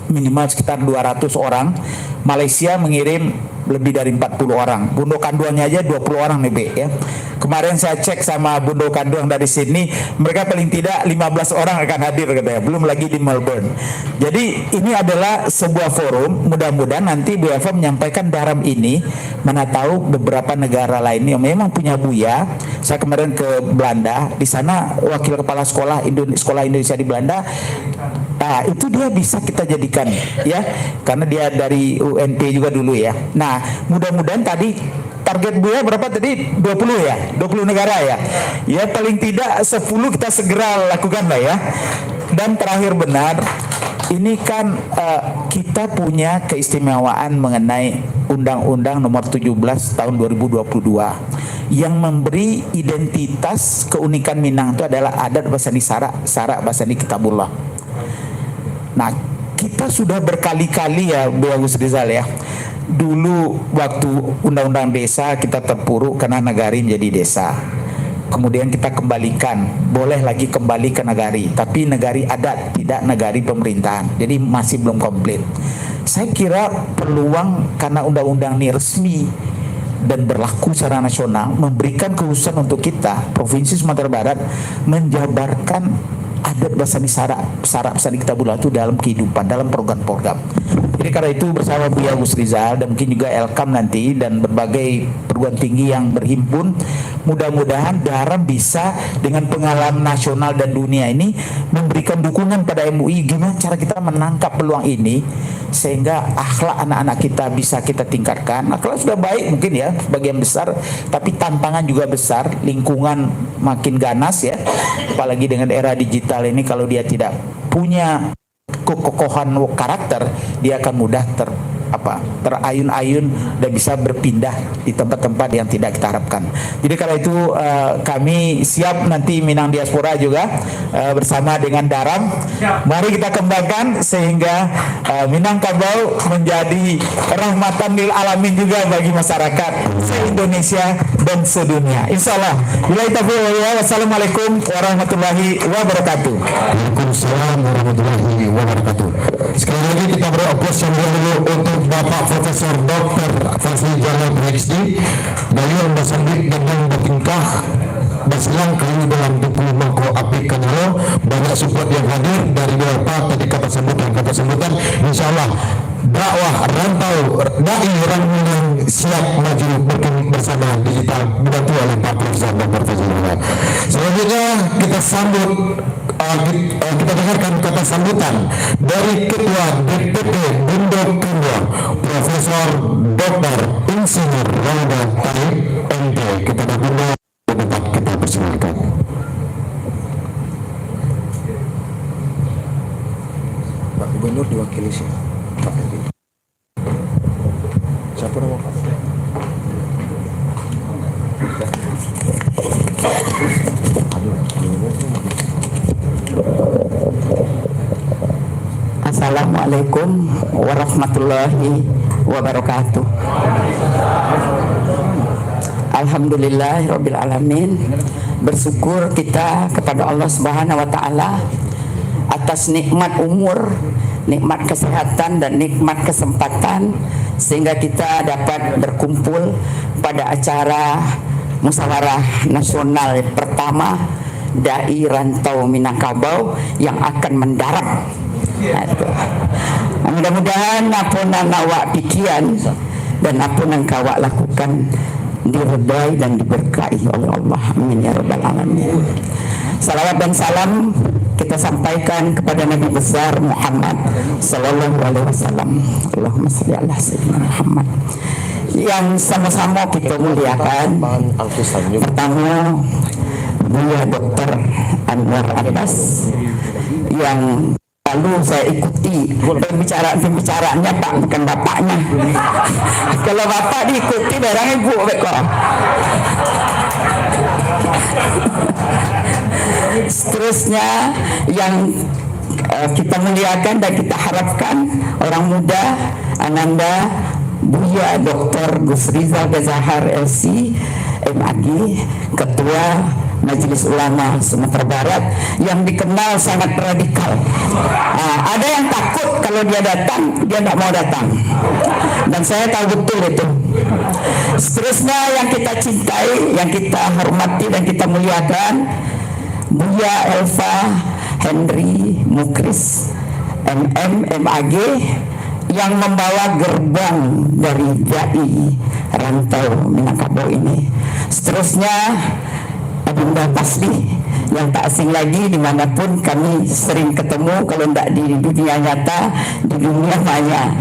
minimal sekitar 200 orang. Malaysia mengirim lebih dari 40 orang. Bundo Kanduangnya aja 20 orang nih Be ya. Kemarin saya cek sama Bundo Kanduang dari Sydney, mereka paling tidak 15 orang akan hadir katanya, belum lagi di Melbourne. Jadi ini adalah sebuah forum, mudah-mudahan nanti Bu Eva menyampaikan dalam ini, mana tahu beberapa negara lain yang memang punya Buya. Saya kemarin ke Belanda, di sana wakil kepala sekolah Indonesia di Belanda. Nah, itu dia bisa kita jadikan ya, karena dia dari UNP juga dulu ya. Nah, mudah-mudahan tadi target Buya berapa tadi? 20 ya? 20 negara ya? Ya paling tidak 10 kita segera lakukan lah ya. Dan terakhir benar, ini kan kita punya keistimewaan mengenai Undang-Undang Nomor 17 Tahun 2022 yang memberi identitas keunikan Minang itu adalah adat Basani Sarak Basani Kitabullah. Nah, kita sudah berkali-kali ya Bu Agus Rizal ya. Dulu waktu undang-undang desa kita terpuruk karena nagari menjadi desa. Kemudian kita kembalikan, boleh lagi kembali ke nagari, tapi nagari adat, tidak nagari pemerintahan. Jadi masih belum komplit. Saya kira peluang karena undang-undang ini resmi dan berlaku secara nasional memberikan kekhususan untuk kita Provinsi Sumatera Barat menjabarkan adat Basani Sarak Basani Kitabullah itu dalam kehidupan, dalam program-program. Jadi karena itu bersama Buya Agus Rizal dan mungkin juga Elkam nanti dan berbagai perguruan tinggi yang berhimpun, mudah-mudahan Daram bisa dengan pengalaman nasional dan dunia ini memberikan dukungan pada MUI gimana cara kita menangkap peluang ini sehingga akhlak anak-anak kita bisa kita tingkatkan. Akhlak sudah baik mungkin ya sebagian besar, tapi tantangan juga besar, lingkungan makin ganas ya, apalagi dengan era digital ini. Kalau dia tidak punya kekokohan karakter, dia akan mudah terayun-ayun dan bisa berpindah di tempat-tempat yang tidak kita harapkan. Jadi kalau itu kami siap nanti Minang Diaspora juga bersama dengan Daram. Mari kita kembangkan sehingga Minangkabau menjadi rahmatan lil alamin juga bagi masyarakat se-Indonesia dan sedunia. Insyaallah. Wassalamualaikum warahmatullahi wabarakatuh. Waalaikumsalam warahmatullahi wabarakatuh. Sekali lagi kita beri aplaus dulu untuk Bapak Profesor Dr. Fazli Jalal PhD, beliau bersambit dengan bertingkah berselang kali dalam 20 mangko api kanalo, banyak support yang hadir dari beberapa tadi kata sambutan. Insyaallah dakwah rantau dai Rangunang siap maju bersama digital dibantu oleh Pak Profesor Dr. Fazli Jalal. Selanjutnya kita sambut kita dengarkan kata sambutan dari Ketua DPP Bundo Kendwa Profesor Dr. Insinyur Rangga Taib MD. Kepada Bundo dapat kita persilakan. Pak Gubernur diwakili siapa? Siapa nama Pak? Assalamualaikum warahmatullahi wabarakatuh. Alhamdulillahirabbil alamin. Bersyukur kita kepada Allah Subhanahu wa taala atas nikmat umur, nikmat kesehatan dan nikmat kesempatan sehingga kita dapat berkumpul pada acara musyawarah nasional pertama dai rantau Minangkabau yang akan mendarat. Mudah-mudahan apa yang awak pikiran dan apa yang kawak lakukan diredai dan diberkahi oleh Allah. Amin ya rabbal alamin. Salawat dan salam kita sampaikan kepada Nabi besar Muhammad sallallahu alaihi wasallam. Allahumma shalli ala sayyidina Muhammad. Yang sama-sama kita muliakan. Pertama, Buya Dr. Anwar Abbas yang lalu saya ikuti pembicaraannya Pak, bukan bapaknya. Kalau bapak diikuti barang ibu beko. Seterusnya yang kita muliakan dan kita harapkan orang muda Ananda Buya Dr. Gus Rizal Bezahar LC MAG, Ketua Majelis Ulama Sumatera Barat yang dikenal sangat radikal. Ada yang takut kalau dia datang, dia tidak mau datang. Dan saya tahu betul itu. Seterusnya yang kita cintai, yang kita hormati dan kita muliakan, Buya Elva Henry Mukris MM MAG yang membawa gerbang dari dai rantau Minangkabau ini. Seterusnya Bunda Pasli yang tak asing lagi dimanapun kami sering ketemu, kalau tidak di dunia nyata, di dunia maya.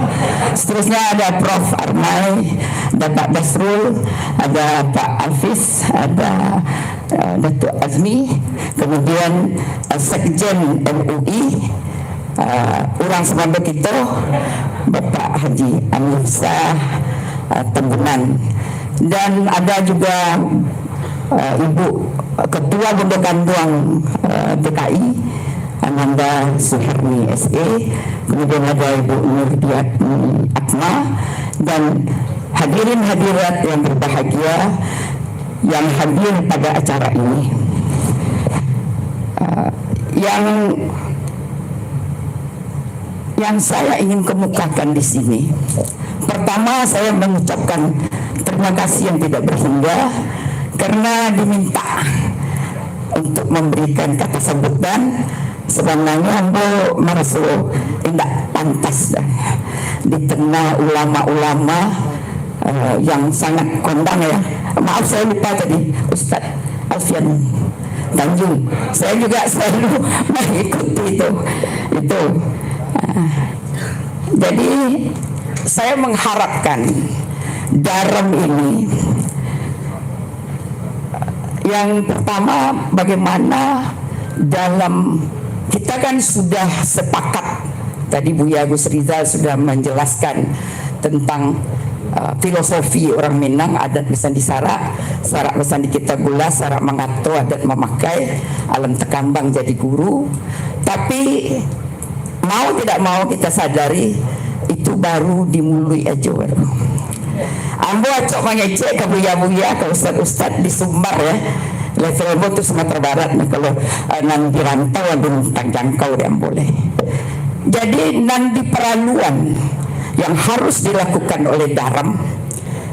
Seterusnya ada Prof. Armai, ada Pak Basrul, ada Pak Alfis, ada Datuk Azmi, kemudian Sekjen MUI, orang semua kita, Bapak Haji Amir Shah Tembunan, dan ada juga Ibu Ketua Bundo Kanduang DKI Ananda Suharni SE, kemudian ada Ibu Nurdiatni Atma, dan hadirin hadirat yang berbahagia yang hadir pada acara ini. Yang saya ingin kemukakan di sini, pertama saya mengucapkan terima kasih yang tidak berhingga karena diminta untuk memberikan kata sambutan. Sebenarnya ambo merasa tidak pantas di tengah ulama-ulama yang sangat kondang ya. Maaf saya lupa tadi Ustaz Alfian Tanjung, saya juga selalu mengikuti itu. Jadi saya mengharapkan Daram ini, yang pertama bagaimana dalam kita kan sudah sepakat, tadi Buya Gus Rizal sudah menjelaskan tentang filosofi orang Minang, adat Besandi Sarak, Sarak Besandi kita gula, Sarak mengato, adat memakai, alam tekambang jadi guru. Tapi mau tidak mau kita sadari itu baru dimulai aja. Ambo acok mengecek ke buya-buya, ke ustad-ustad di Sumbar ya. Level itu Sumatera Barat nih, kalau nan di rantau ada jangkau dia boleh. Jadi nan di peraluan yang harus dilakukan oleh Daram,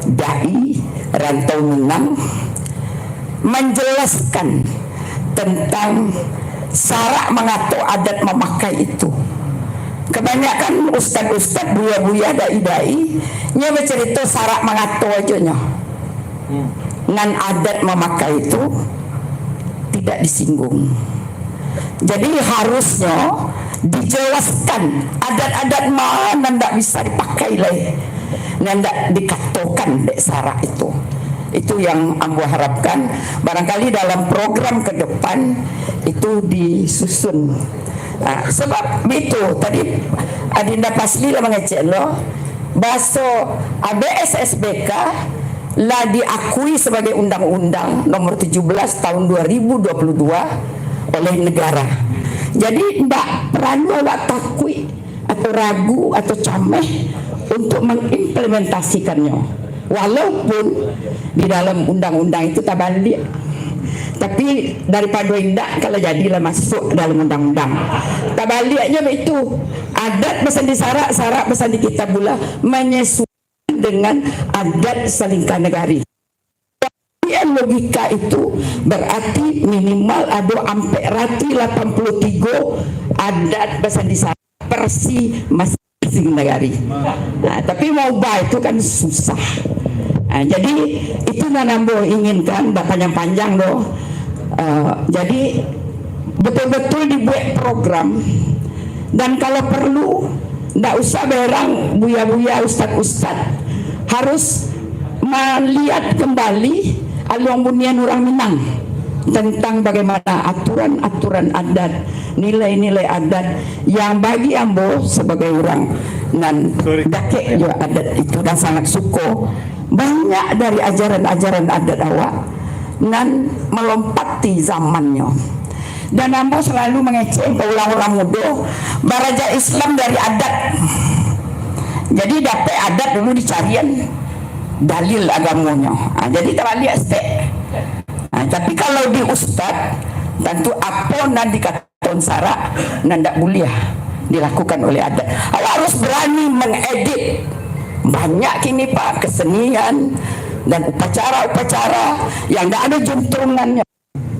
dai rantau Minang, menjelaskan tentang sarak mengatur adat memakai itu. Kebanyakan ustad-ustad, buya-buya, dai-dai nya bercerita sarak mengatur aja nya. Nan adat memakai itu tidak disinggung. Jadi harusnya dijelaskan adat-adat mana ndak bisa dipakai lah, ndak dikatokan dek sarak itu. Itu yang ambo harapkan barangkali dalam program ke depan itu disusun. Nah, sebab itu tadi Adinda Pasli lah mengecek lo bahasa ABS SBK lah diakui sebagai undang-undang nomor 17 tahun 2022 oleh negara. Jadi tidak perlu awak takut atau ragu atau cameh untuk mengimplementasikannya. Walaupun di dalam undang-undang itu tak balik. Tapi daripada indah kalau jadilah masuk dalam undang-undang. Tak baliknya itu adat Besandi Sarak, Sarak Besandi kita pula menyesuaikan dengan adat Salingkah Negari. Logika itu berarti minimal ada sampai rati 83 adat Besandi Sarak versi masing-masing negari. Nah, tapi mau ubah itu kan susah. Nah, jadi itu nambo inginkan dah panjang-panjang loh. Jadi betul-betul dibuat program, dan kalau perlu tidak usah berang buya-buya ustad-ustad, harus melihat kembali aluang bunian orang Minang tentang bagaimana aturan-aturan adat, nilai-nilai adat yang bagi ambo sebagai orang nan dakek juga adat itu dan sangat suko. Banyak dari ajaran-ajaran adat awak nan melompati zamannya. Dan ambo selalu mengecek ke orang-orang muda baraja Islam dari adat. Jadi dapat adat dulu dicarian dalil agamanya. Jadi terbalik aspek. Tapi kalau di ustad tentu apa nan dikatakan sarak nan tak boleh dilakukan oleh adat. Awak harus berani mengedit. Banyak kini Pak kesenian dan upacara-upacara yang tidak ada juntrungannya.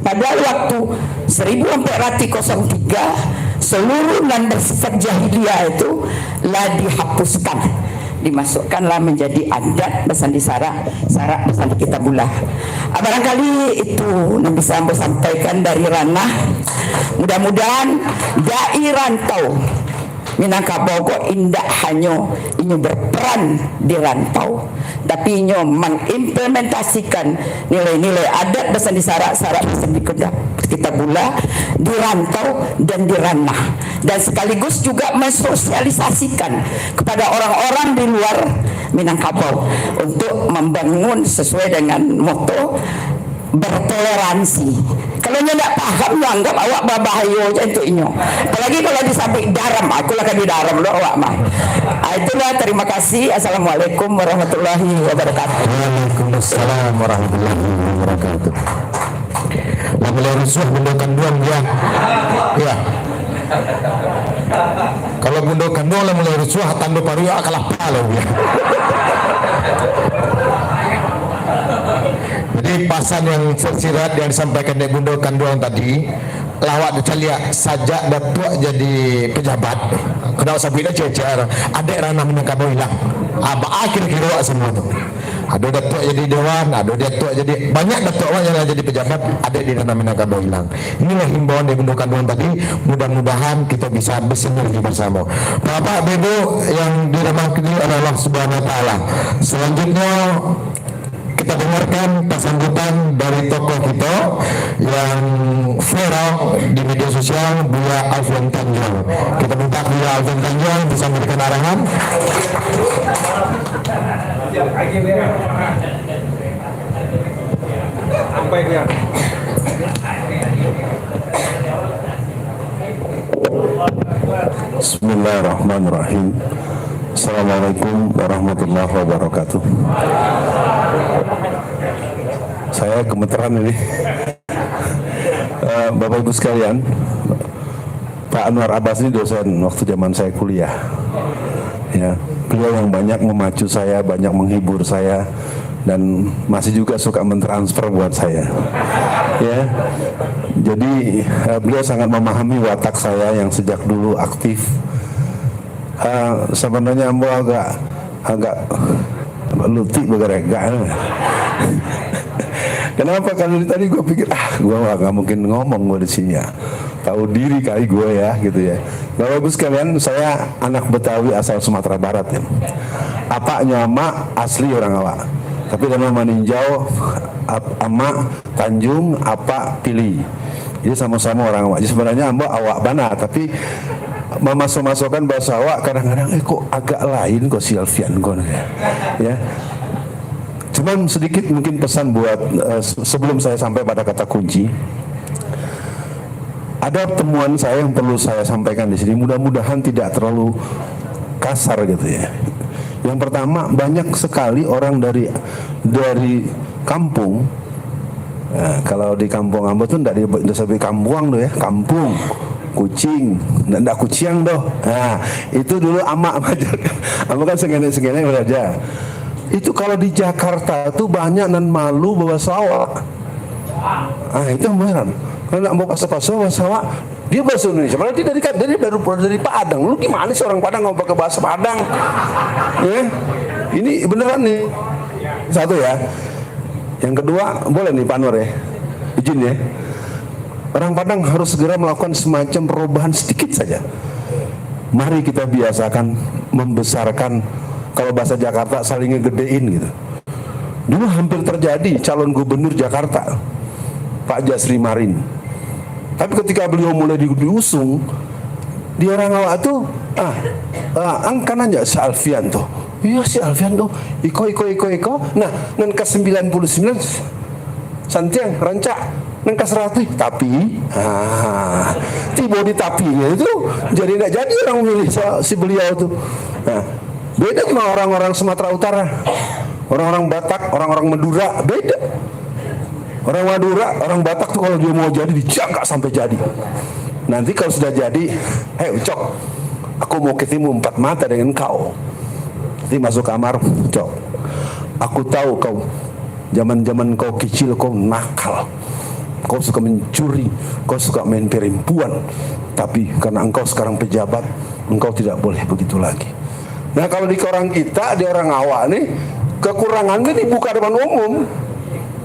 Pada waktu 1403 seluruh nan bersifat jahiliyah itu lah dihapuskan, dimasukkanlah menjadi adat Besandi Sarak, Sarak Besandi kita bulah. Barangkali itu yang bisa saya sampaikan dari ranah. Mudah-mudahan dai rantau Minangkabau kok indah hanya ini berperan di rantau, tapi ini mengimplementasikan nilai-nilai adat Besandi Sarak, Sarak Besandi kita pula di rantau dan di ranah, dan sekaligus juga mensosialisasikan kepada orang-orang di luar Minangkabau untuk membangun sesuai dengan moto bertoleransi. Kalau nya tidak paham, anggap awak berbahaya untuk inyo. Apalagi kalau disabik daram, aku lah kan di daram lo awak mah. Itulah, terima kasih. Assalamualaikum warahmatullahi wabarakatuh. Waalaikumsalam warahmatullahi wabarakatuh. Lah mulai rusuh bundokan duang ya. Ya. Kalau bundokan duang lah mulai rusuh tanda paru ya kalah palo ya. Jadi pasan yang tersirat yang disampaikan dari Bundo Kanduang tadi, lawak dicalia sajak datuk jadi pejabat. Kenal sabila cecer, adek ranah Minangkabau hilang. Akhir kira semua tu. Ada datuk jadi dewan, ada datuk jadi banyak datuk orang yang jadi pejabat, adek di ranah Minangkabau hilang. Inilah himbauan dari Bundo Kanduang tadi. Mudah-mudahan kita bisa bersinergi bersama. Bapak Ibu yang dirahmati oleh Allah Subhanahu Wa Taala. Selanjutnya kita dengarkan sambutan dari tokoh kita yang viral di media sosial Buya Alfian Tanjung. Kita minta Buya Alfian Tanjung bisa memberikan arahan. Bismillahirrahmanirrahim. Assalamualaikum warahmatullahi wabarakatuh. Saya gemeteran ini. Bapak Ibu sekalian, Pak Anwar Abbas ini dosen waktu zaman saya kuliah. Ya, beliau yang banyak memacu saya, banyak menghibur saya, dan masih juga suka mentransfer buat saya. Ya, jadi beliau sangat memahami watak saya yang sejak dulu aktif. Sebenarnya ambo agak luti begerega. Kenapa? Karena tadi gue pikir gue gak mungkin ngomong gue di sini ya. Tahu diri kali gue ya gitu ya. Bapak Ibu sekalian, saya anak Betawi asal Sumatera Barat ya. Apaknya mak asli orang awak. Tapi nama meninjau ama Tanjung apa pilih. Jadi sama-sama orang awak. Jadi sebenarnya ambo awak bana, tapi memasuk-masukkan bahasa awak kadang-kadang kok agak lain kok si Alfian kok ya. Cuman sedikit mungkin pesan buat sebelum saya sampai pada kata kunci. Ada temuan saya yang perlu saya sampaikan di sini. Mudah-mudahan tidak terlalu kasar gitu ya. Yang pertama, banyak sekali orang dari kampung. Nah, kalau di kampung ambo tuh enggak disebut kampuang tuh ya, kampung. Kucing, ndak kuciang doh. Nah, itu dulu amak ajarkan. Amak kan segene-segene belajar. Itu kalau di Jakarta tuh banyak nan malu bawa sawah. Itu beneran. Kalau nak mau bahasa sawah, dia bahasa Indonesia. Padahal dia dari Padang. Lu gimana sih orang Padang ngomong pakai bahasa Padang? Ya, ini beneran nih. Satu ya. Yang kedua, boleh nih Pak Nur ya, izin ya. Orang Padang harus segera melakukan semacam perubahan sedikit saja. Mari kita biasakan membesarkan, kalau bahasa Jakarta saling ngegedein gitu. Dulu hampir terjadi calon gubernur Jakarta, Pak Jasri Marin. Tapi ketika beliau mulai diusung, di orang awak tuh, angkan aja si Alfian tuh. Iya si Alfian tuh, iko. Nah, ke 99 Santiang, Rancak. Nengka 100, tapi tiba di tapinya itu jadi tidak jadi orang memilih si beliau itu. Nah, beda sama orang-orang Sumatera Utara, orang-orang Batak, orang-orang Madura, beda. Orang Madura, orang Batak tuh kalau dia mau jadi dijaga sampai jadi. Nanti kalau sudah jadi, Cok, aku mau ketemu 4 mata dengan kau. Nanti masuk kamar, Cok, aku tahu kau zaman-zaman kau kecil kau nakal. Kau suka mencuri, kau suka main perempuan, tapi karena engkau sekarang pejabat, engkau tidak boleh begitu lagi. Nah, kalau di orang kita, di orang awak nih, kekurangannya dibuka depan umum.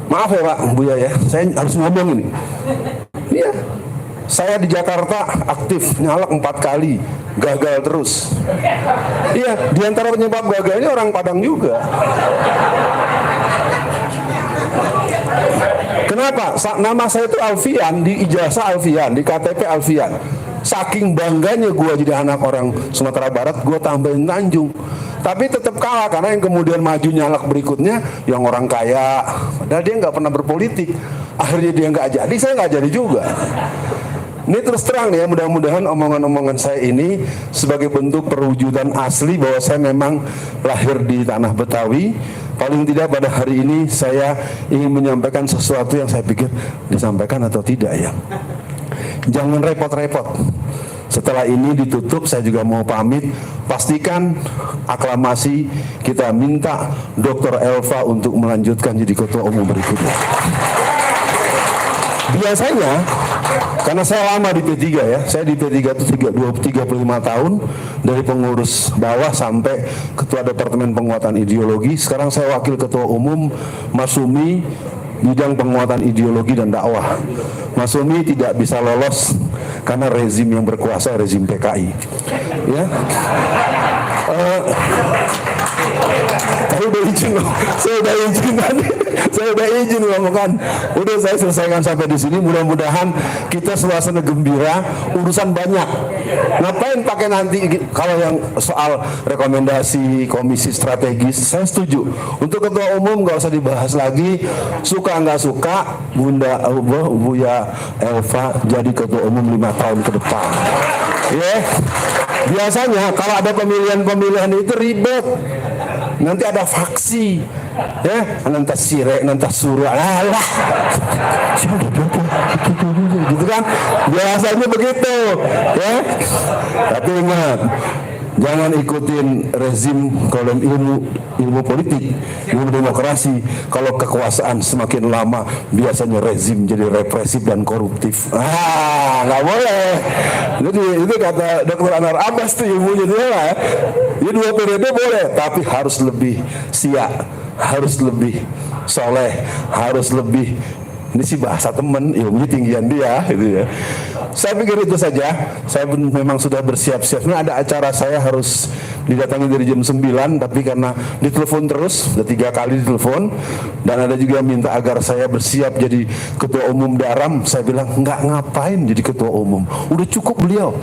Maaf ya Pak Buya ya, saya harus ngomong ini. Iya, saya di Jakarta aktif nyalek 4 kali, gagal terus. Iya, di antara penyebab gagalnya orang Padang juga. Kenapa? Nama saya itu Alfian, di ijazah Alfian, di KTP Alfian. Saking bangganya gue jadi anak orang Sumatera Barat, gue tambahin Tanjung. Tapi tetap kalah, karena yang kemudian maju nyalek berikutnya yang orang kaya. Padahal dia nggak pernah berpolitik. Akhirnya dia nggak jadi, saya nggak jadi juga. Ini terus terang ya, mudah-mudahan omongan-omongan saya ini sebagai bentuk perwujudan asli bahwa saya memang lahir di tanah Betawi. Paling tidak pada hari ini saya ingin menyampaikan sesuatu yang saya pikir disampaikan atau tidak ya. Jangan repot-repot. Setelah ini ditutup, saya juga mau pamit. Pastikan aklamasi, kita minta Dr. Elva untuk melanjutkan jadi ketua umum berikutnya. Biasanya, karena saya lama di P3 ya, saya di P3 itu 35 tahun, dari pengurus bawah sampai ketua departemen penguatan ideologi. Sekarang saya wakil ketua umum Masumi, bidang penguatan ideologi dan dakwah. Masumi tidak bisa lolos karena rezim yang berkuasa, rezim PKI. Ya. Tapi udah izin loh. Saya udah izin tadi. Saya udah izin ngomongkan. Udah saya selesaikan sampai di sini. Mudah-mudahan kita suasana gembira. Urusan banyak. Ngapain pakai nanti kalau yang soal rekomendasi komisi strategis, saya setuju. Untuk ketua umum nggak usah dibahas lagi. Suka nggak suka, Buya Elva jadi ketua umum 5 tahun ke depan. Ya, biasanya kalau ada pemilihan itu ribet. Nanti ada faksi, ya, nanti sirek, nanti surah, alah, gitu kan? Biasanya begitu, ya. Tapi ingat, jangan ikutin rezim kalau ilmu politik, ilmu demokrasi. Kalau kekuasaan semakin lama, biasanya rezim jadi represif dan koruptif. Nggak boleh. Itu kata Dr. Anwar Abbas tuh ilmunya dia lah. Ya 2 periode boleh, tapi harus lebih siap, harus lebih soleh, harus lebih. Ini sih bahasa temen, ilmunya tinggian dia, gitu ya. Saya pikir itu saja. Saya memang sudah bersiap-siap. Ini ada acara saya harus didatangi dari jam 9, tapi karena ditelepon terus, udah 3 kali ditelepon, dan ada juga minta agar saya bersiap jadi ketua umum Daram. Saya bilang nggak ngapain jadi ketua umum, udah cukup beliau,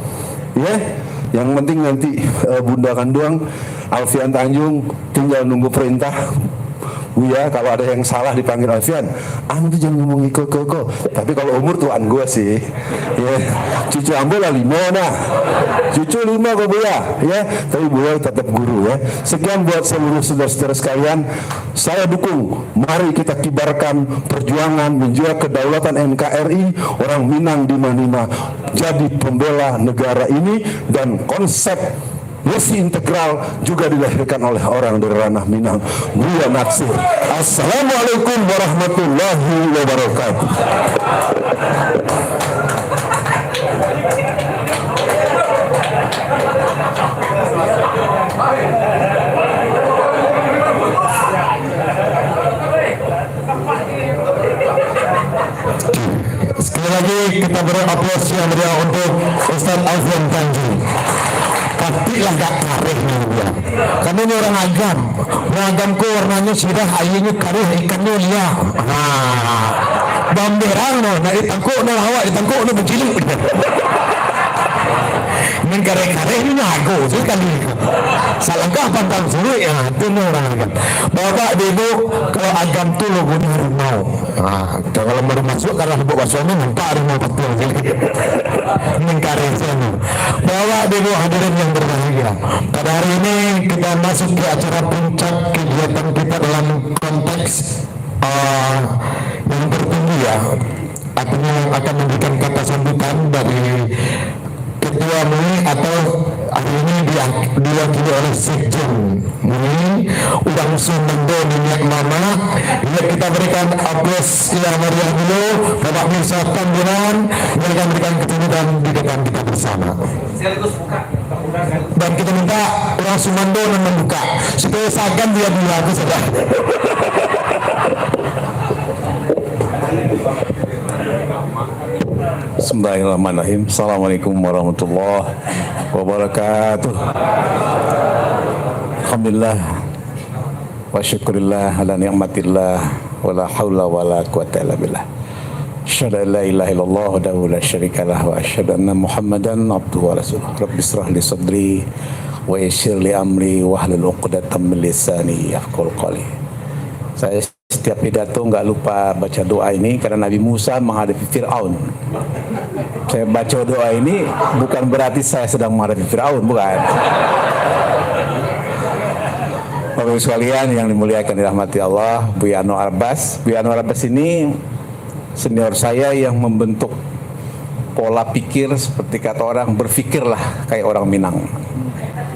ya. Yang penting nanti Bunda Kanduang, Alfian Tanjung tinggal nunggu perintah. Buya, kalau ada yang salah dipanggil Alfian, tuh jangan ngomong iko. Tapi kalau umur tuan gue sih, ya. Cucu ambo lah 5 nah, cucu 5 kok Buya, ya. Tapi Buya tetap guru, ya. Sekian buat seluruh saudara-saudara sekalian, saya dukung. Mari kita kibarkan perjuangan menjaga kedaulatan NKRI, orang Minang di mana jadi pembela negara ini, dan konsep Misi integral juga dilahirkan oleh orang dari ranah Minang, Buya Natsir. Assalamualaikum warahmatullahi wabarakatuh. Sekali lagi kita beri aplaus yang meriah untuk Ustaz Alfian Tanjung. Tapi lah gak kareh nih dia. Karena ini orang agam. Orang agam ko warnanya sirah, ayunya kareh, ikannya liah. Bamberang no, nak ditangkuk no awak, ditangkuk no berjiluk. Ini kareh-kareh ini nago sekali. Salangkah pantang sulit ya, itu orang agam. Bapak ibu, kalau agam tuh logonya harimau. Kalau baru masuk karena buat basuhnya nampak harimau betul. Ini kareh sana. Bapak ibu hadirin yang berbahagia. Pada hari ini kita masuk ke acara puncak kegiatan kita dalam konteks yang tertinggi ya. Artinya yang akan memberikan kata sambutan dari Ketua MUI atau hari ini diwakili oleh Sekjen MUI Udang Sumendo Minyak Mama. Bila kita berikan aplaus yang meriah dulu Bapak Mirsa Tambunan, mereka berikan ketunjukan di depan kita bersama. Dan kita minta orang Sumendo membuka supaya seakan dia aku saja. Bismillahirrahmanirrahim. Assalamualaikum warahmatullahi wabarakatuh. Alhamdulillah wa syukurillah ala ni'matillah wa la hawla wa la quwata illa billah. Asyhadu an la ilaha illallah wahdahu la syarikalah wa asyhadu anna Muhammadan abduhu wa rasuluh. Rabbi israh li sadri wa yassir li amri wahlul 'uqdatam min lisani yafqahu qawli. Saya setiap pidato nggak lupa baca doa ini karena Nabi Musa menghadapi Fir'aun. Saya baca doa ini bukan berarti saya sedang menghadapi Fir'aun, bukan. Bapak Ibu sekalian yang dimuliakan dirahmati Allah, Buya Anwar Abbas. Buya Anwar Abbas ini senior saya yang membentuk pola pikir seperti kata orang, berpikirlah kayak orang Minang.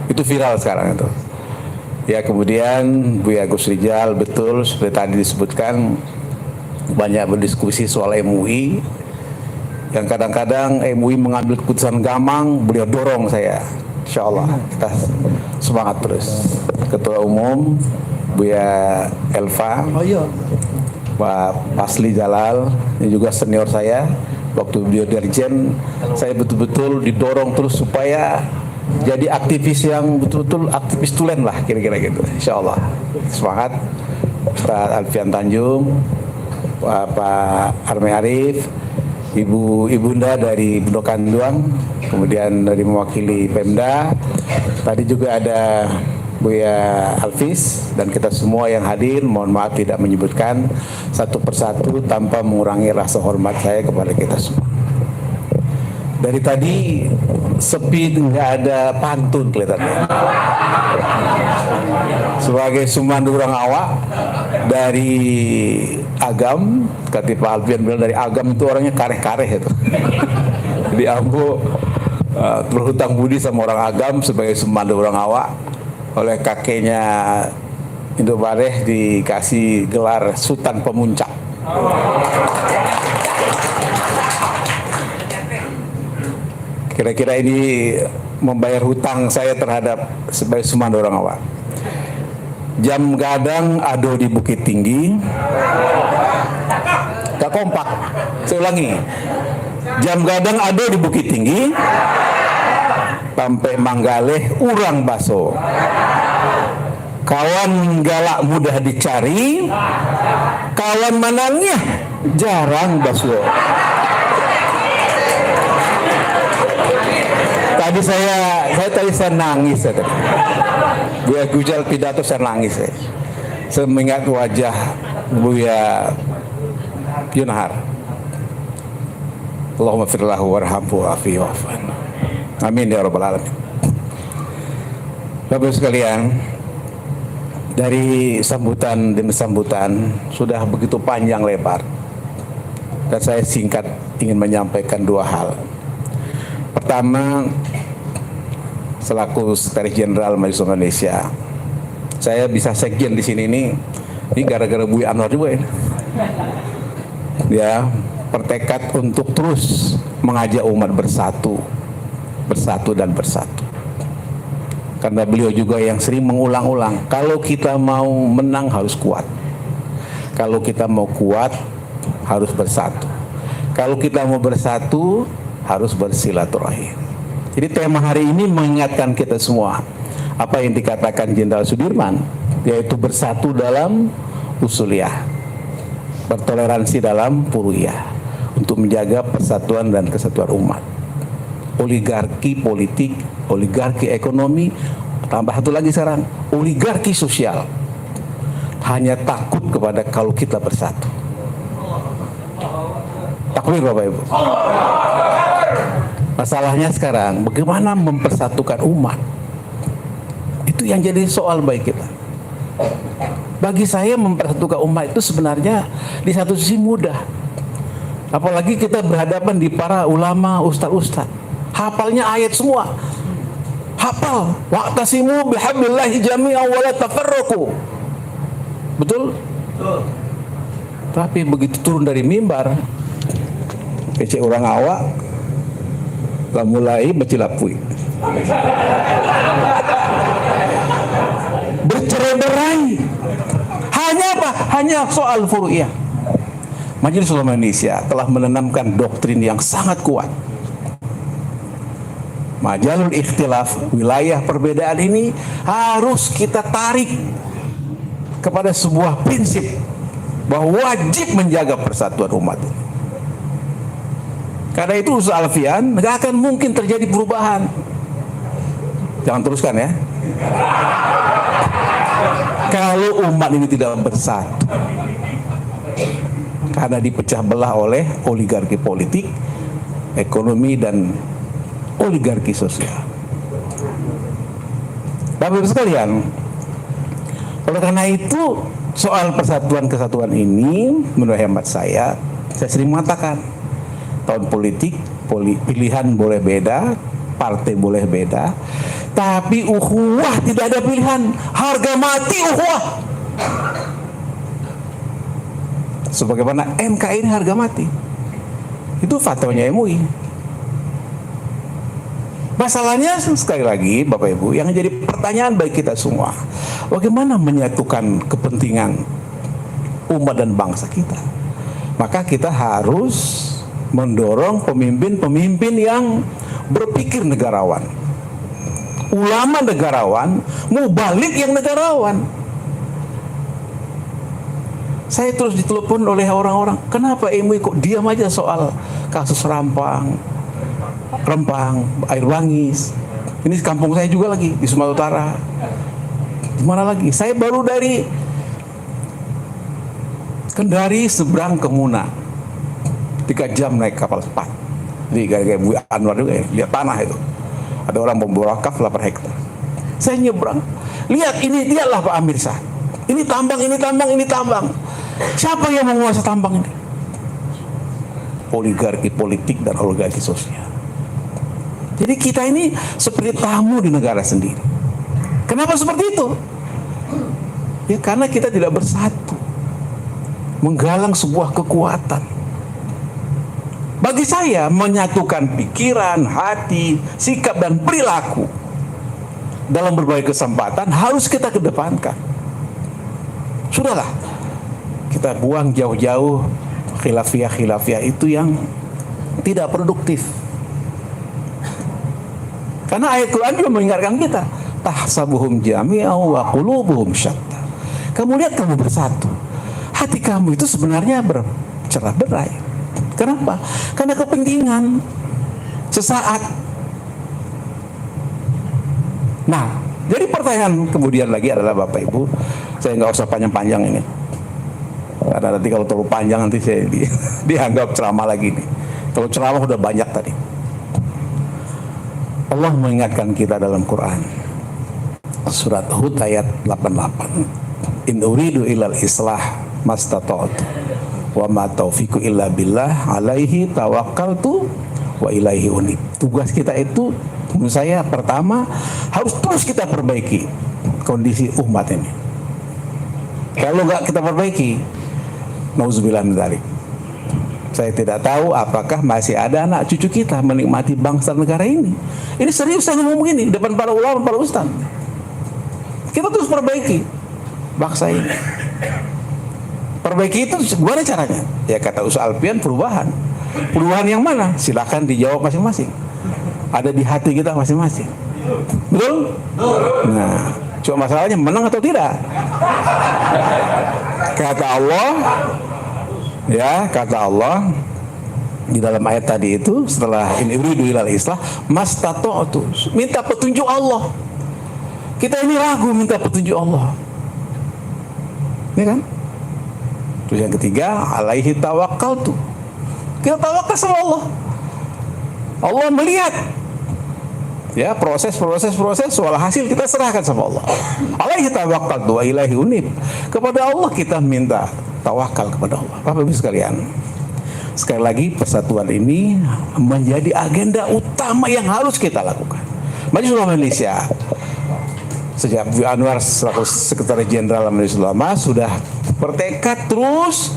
Itu viral sekarang itu. Ya, kemudian Buya Gus Rizal, betul seperti tadi disebutkan, banyak berdiskusi soal MUI. Yang kadang-kadang MUI mengambil keputusan gamang, beliau dorong saya. Insya Allah kita semangat terus. Ketua Umum Buya Elva, Pak Pasli Jalal, ini juga senior saya. Waktu beliau dirjen, saya betul-betul didorong terus supaya jadi aktivis yang betul-betul aktivis tulen lah kira-kira gitu. Insya Allah semangat. Ustaz Alfian Tanjung, Pak Arme Arif, Ibunda dari Bedokanduang, kemudian dari mewakili Pemda. Tadi juga ada Buya Alfis dan kita semua yang hadir. Mohon maaf tidak menyebutkan satu persatu tanpa mengurangi rasa hormat saya kepada kita semua. Dari tadi sepi, nggak ada pantun kelihatannya. Sebagai Sumandu orang awak dari Agam, kata Pak Alfian bilang dari Agam itu orangnya kareh-kareh itu. Di Ambo berhutang budi sama orang Agam sebagai Sumandu orang awak. Oleh kakeknya Indobareh dikasih gelar Sultan Pemuncak. Kira-kira ini membayar hutang saya terhadap sebagai Sumandu orang awak. Jam gadang ado di Bukit Tinggi. Gak kompak. Saya ulangi. Jam gadang ado di Bukit Tinggi. Sampai Manggaleh urang baso. Kawan galak mudah dicari. Kawan manangnya jarang baso. Tadi saya nangis ya, tadi. Buya Gujal pidato saya nangis ya. Saya mengingat wajah Buya Yunahar. Allahumma firlahu warhamhu wa'afihi wa'afan. Amin ya rabbal alamin. Bapak sekalian, dari sambutan demi sambutan sudah begitu panjang lebar, dan saya singkat ingin menyampaikan dua hal. Pertama, selaku Sekretaris Jenderal Majelis Ulama Indonesia, saya bisa sekjen di sini ini gara-gara Buya Anwar juga ya. Ya, bertekad untuk terus mengajak umat bersatu dan bersatu. Karena beliau juga yang sering mengulang-ulang, kalau kita mau menang harus kuat. Kalau kita mau kuat harus bersatu. Kalau kita mau bersatu harus bersilaturahim. Jadi tema hari ini mengingatkan kita semua apa yang dikatakan Jenderal Sudirman, yaitu bersatu dalam usuliyah, bertoleransi dalam furu'iyah, untuk menjaga persatuan dan kesatuan umat. Oligarki politik, oligarki ekonomi, tambah satu lagi sekarang, oligarki sosial, hanya takut kepada kalau kita bersatu. Takbir Bapak Ibu. Masalahnya sekarang bagaimana mempersatukan umat. Itu yang jadi soal bagi kita. Bagi saya mempersatukan umat itu sebenarnya di satu sisi mudah. Apalagi kita berhadapan di para ulama, ustaz-ustaz. Hafalnya ayat semua. Hafal. Wa'tasimu bihablillahi jami'an wa la tafarraqu. Betul? Betul. Tapi begitu turun dari mimbar, kece orang awak lah mulai bercilapui, bercerai-berai. Hanya apa? Hanya soal furu'iyah. Majelis Ulama Indonesia telah menanamkan doktrin yang sangat kuat. Majalul ikhtilaf, wilayah perbedaan ini harus kita tarik kepada sebuah prinsip bahwa wajib menjaga persatuan umat. Karena itu Ustaz Alfian, nggak akan mungkin terjadi perubahan. Jangan teruskan ya. Kalau umat ini tidak bersatu, karena dipecah belah oleh oligarki politik, ekonomi, dan oligarki sosial. Bapak-Ibu sekalian, oleh karena itu soal persatuan kesatuan ini menurut hemat saya sering mengatakan tahun politik, pilihan boleh beda, partai boleh beda, tapi ukhuwah tidak ada pilihan, harga mati ukhuwah. Sebagaimana MKI ini harga mati, itu fatwanya MUI. Masalahnya sekali lagi Bapak Ibu, yang jadi pertanyaan bagi kita semua, bagaimana menyatukan kepentingan umat dan bangsa kita? Maka kita harus mendorong pemimpin-pemimpin yang berpikir negarawan, ulama negarawan, mau balik yang negarawan. Saya terus ditelepon oleh orang-orang, kenapa MUI kok diam aja soal kasus Rempang, Air Wangis. Ini kampung saya juga lagi di Sumatera Utara. Di mana lagi? Saya baru dari Kendari seberang ke Muna, 3 jam naik kapal cepat. Jadi kayak Bu Anwar juga ya, lihat tanah itu. Ada orang membawa wakaf 8 hektar. Saya nyebrang, lihat ini, lihatlah Pak Amir Shah. Ini tambang, ini tambang, ini tambang. Siapa yang menguasai tambang ini? Oligarki politik dan oligarki sosial. Jadi kita ini seperti tamu di negara sendiri. Kenapa seperti itu? Ya karena kita tidak bersatu, menggalang sebuah kekuatan. Bagi saya, menyatukan pikiran, hati, sikap dan perilaku dalam berbagai kesempatan harus kita kedepankan. Sudahlah, kita buang jauh-jauh khilafiyah itu yang tidak produktif. Karena ayat Quran juga mengingatkan kita, tahsabuhum jami'an wa qulubuhum syatta. Kamu lihat kamu bersatu, hati kamu itu sebenarnya bercerai-berai. Kenapa? Karena kepentingan sesaat. Nah, jadi pertanyaan kemudian lagi adalah Bapak Ibu, saya nggak usah panjang-panjang ini. Karena nanti kalau terlalu panjang nanti saya dianggap ceramah lagi nih. Kalau ceramah udah banyak tadi. Allah mengingatkan kita dalam Quran. Surat Hud ayat 88. In uridu ilal islah mastata'tu wa ma taufiqu illa billah alaihi tawakkaltu wa ilaihi unib. Tugas kita itu menurut saya pertama harus terus kita perbaiki kondisi umat ini. Kalau nggak kita perbaiki, nauzubillah min dzalik. Saya tidak tahu apakah masih ada anak cucu kita menikmati bangsa negara ini. Ini serius saya ngomong begini depan para ulama, para ustaz. Kita terus perbaiki bangsa ini. Perbaiki itu gimana caranya? Ya kata Ustaz Alfian, perubahan. Perubahan yang mana? Silakan dijawab masing-masing. Ada di hati kita masing-masing. Betul? Nah, cuma masalahnya menang atau tidak. Kata Allah, ya kata Allah di dalam ayat tadi itu setelah in uridu ilal islah mastata'tu, minta petunjuk Allah. Kita ini ragu minta petunjuk Allah. Ya kan? Terus yang ketiga, alaihi tawakkaltu. Kita tawakal sama Allah. Allah melihat ya proses soal hasil kita serahkan sama Allah. Alaihi tawakkaltu wa ilaihi unib. Kepada Allah kita minta tawakal kepada Allah. Bapak Ibu sekalian, sekali lagi persatuan ini menjadi agenda utama yang harus kita lakukan. Majelis Ulama Indonesia sejak Bu Anwar selaku Sekretaris Jenderal Majelis Ulama sudah bertekad terus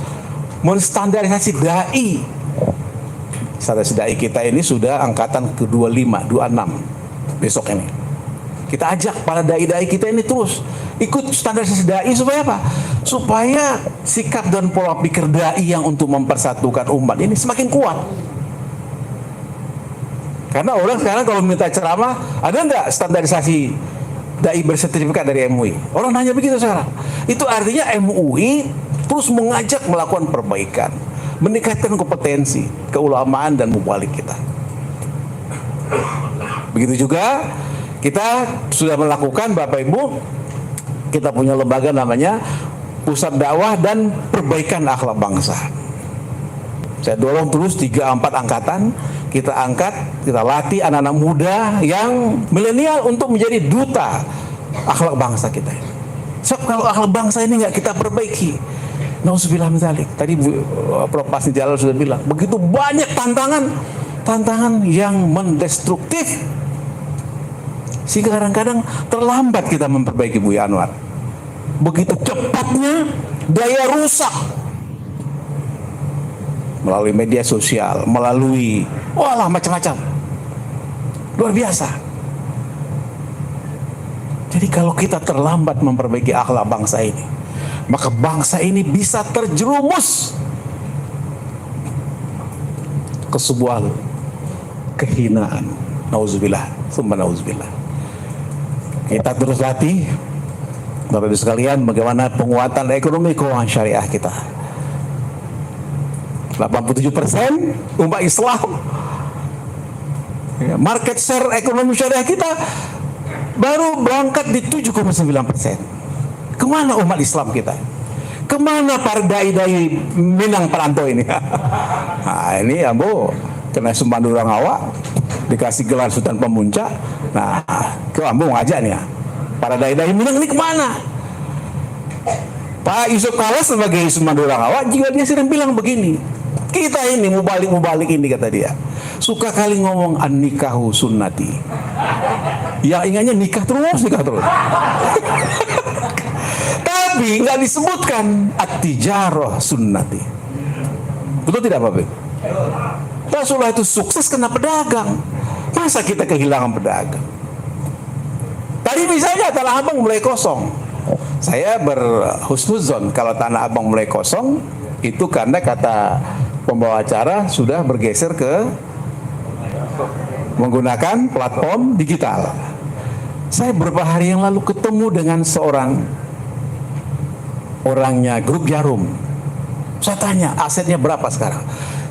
menstandarisasi dai. Standarisasi dai kita ini sudah angkatan ke-25, 26 besok ini. Kita ajak para dai-dai kita ini terus ikut standarisasi dai supaya apa? Supaya sikap dan pola pikir dai yang untuk mempersatukan umat ini semakin kuat. Karena orang sekarang kalau minta ceramah, ada enggak standarisasi dai bersertifikat dari MUI? Orang nanya begitu sekarang. Itu artinya MUI terus mengajak melakukan perbaikan, meningkatkan kompetensi, keulamaan dan mubalik kita. Begitu juga kita sudah melakukan, Bapak Ibu, kita punya lembaga namanya Pusat Dakwah dan Perbaikan Akhlak Bangsa. Saya dorong terus 3-4 angkatan, kita angkat, kita latih anak-anak muda yang milenial untuk menjadi duta akhlak bangsa kita. Sebab kalau akhlak bangsa ini nggak kita perbaiki, nauzubillah min dzalik. Tadi Prof. Pasni Jalal sudah bilang, begitu banyak tantangan yang mendestruktif, sehingga kadang-kadang terlambat kita memperbaiki Bu Anwar. Begitu cepatnya daya rusak melalui media sosial, melalui macam-macam, luar biasa. Jadi kalau kita terlambat memperbaiki akhlak bangsa ini, maka bangsa ini bisa terjerumus ke sebuah kehinaan. Nauzubillah, summa nauzubillah. Kita terus latih, Bapak Ibu sekalian, bagaimana penguatan ekonomi keuangan syariah kita. 87% umat Islam. Market share ekonomi syariah kita baru berangkat di 7,9%. Kemana umat Islam kita? Kemana para dai-dai Minang perantau ini? Nah, ini Ambo kena Sumandura Ngawa, dikasih gelar Sultan Pemuncak. Nah, ke Ambo ngajak nih ya. Para dai-dai Minang ini kemana? Pak Yusuf Kala sebagai Sumandura Ngawa juga dia sering bilang begini, kita ini mubalik ini, kata dia, suka kali ngomong an-nikahu sunnati. Ya ingatnya nikah terus. Tapi nggak disebutkan at-tijarah sunnati. Betul tidak Bapak? Rasulullah itu sukses karena pedagang. Masa kita kehilangan pedagang? Tadi misalnya Tanah Abang mulai kosong. Saya berhusnuzon kalau Tanah Abang mulai kosong itu karena kata pembawa acara sudah bergeser ke menggunakan platform digital. Saya beberapa hari yang lalu ketemu dengan orangnya Grup Jarum. Saya tanya asetnya berapa sekarang?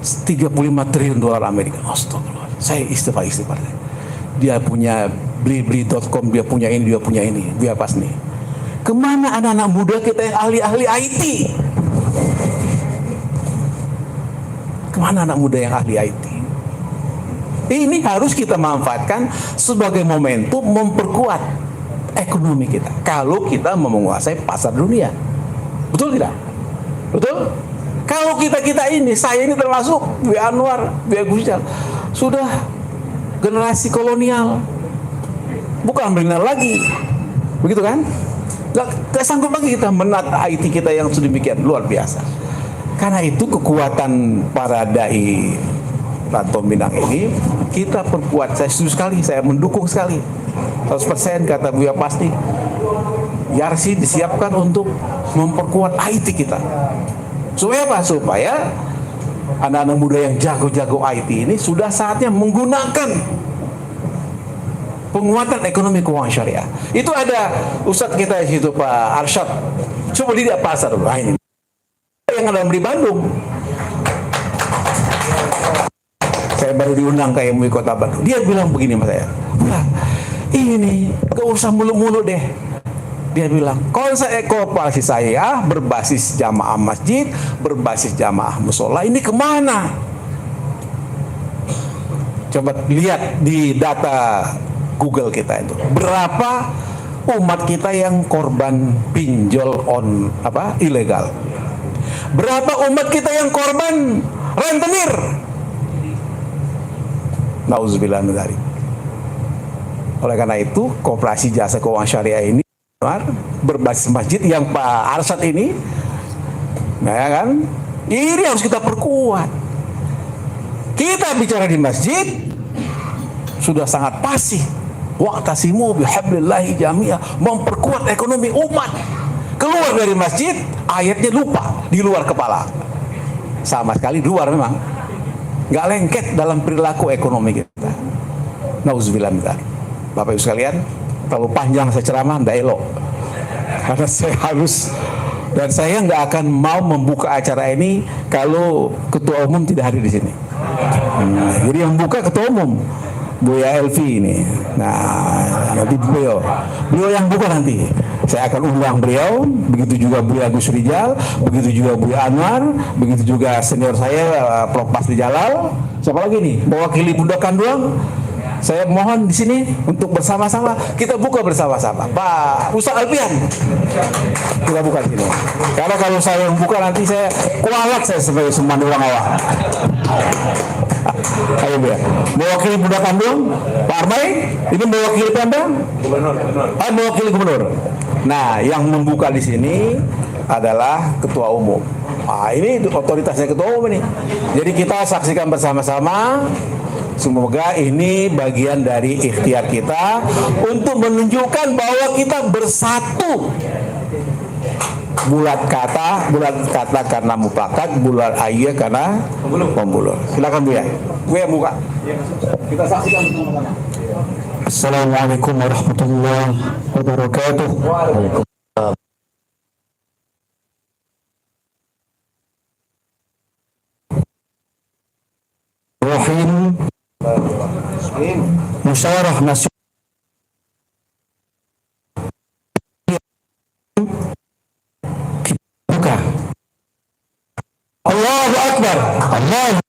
35 triliun dolar Amerika. Astagfirullah. Saya istighfar. Dia punya blibli.com, dia punya ini. Dia pas nih. Kemana anak-anak muda kita yang ahli-ahli IT? Kemana anak muda yang ahli IT? Ini harus kita manfaatkan sebagai momentum memperkuat ekonomi kita. Kalau kita mau menguasai pasar dunia. Betul tidak? Betul? Kalau kita ini, saya ini termasuk Buya Anwar, Buya Gusjal, sudah generasi kolonial, bukan milenial lagi, begitu kan? Gak sanggup lagi kita menata IT kita yang sedemikian luar biasa. Karena itu kekuatan para dai Rantau Minang ini kita perkuat. Saya setuju sekali, saya mendukung sekali 100%, kata Buya pasti. Yarsi disiapkan untuk memperkuat IT kita. Supaya apa? Supaya anak-anak muda yang jago-jago IT ini sudah saatnya menggunakan penguatan ekonomi keuangan syariah. Itu ada Ustadz kita di situ, Pak Arsyad. Coba lihat pasar dulu. Ini yang ada di Bandung. Saya baru diundang ke MUI Kota Bandung. Dia bilang begini sama saya, ini gak usah mulu-mulu deh. Dia bilang, konsep korporasi saya berbasis jamaah masjid, berbasis jamaah musola, ini kemana? Coba lihat di data Google kita itu, berapa umat kita yang korban pinjol ilegal? Berapa umat kita yang korban rentenir? Nauzubillah min dzalik. Oleh karena itu, Koperasi Jasa Keuangan Syariah ini berbasis masjid yang Pak Arsyad ini, ya kan? Ini harus kita perkuat. Kita bicara di masjid sudah sangat pasti. Wa'tasimu bihablillahi jami'ah, memperkuat ekonomi umat. Keluar dari masjid, ayatnya lupa, di luar kepala. Sama sekali di luar memang. Nggak lengket dalam perilaku ekonomi kita. Nauzubillah min dzalik. Bapak Ibu sekalian, terlalu panjang saya ceramah, nggak elok. Karena saya harus, dan saya nggak akan mau membuka acara ini kalau ketua umum tidak hadir di sini. Jadi yang buka ketua umum, Buya Elvi ini. Nah, nanti beliau yang buka nanti. Saya akan undang beliau, begitu juga Buya Gus Rizal, begitu juga Buya Anwar, begitu juga senior saya Prof. Pasri Jalal. Siapa lagi nih? Mewakili Bunda Kanduang. Saya mohon di sini untuk bersama-sama kita buka bersama-sama. Pak Ustaz Alfian, kita buka di sini. Karena kalau saya yang buka nanti saya kualat saya sebagai Sumandura Ngawa. Ayo Buya. Mewakili Bunda Kanduang, Pak Armai, ini mewakili Pemda? Gubernur. Mewakili Gubernur. Nah, yang membuka di sini adalah ketua umum. Ini otoritasnya ketua umum ini. Jadi kita saksikan bersama-sama. Semoga ini bagian dari ikhtiar kita untuk menunjukkan bahwa kita bersatu. Bulat kata karena mufakat, bulat ayat karena pembuluh. Silakan Buya. Buya buka. Kita saksikan bersama-sama. Assalamualaikum warahmatullahi wabarakatuh. Rahim Musyawarah Nasional buka. Allahu Akbar. Allah.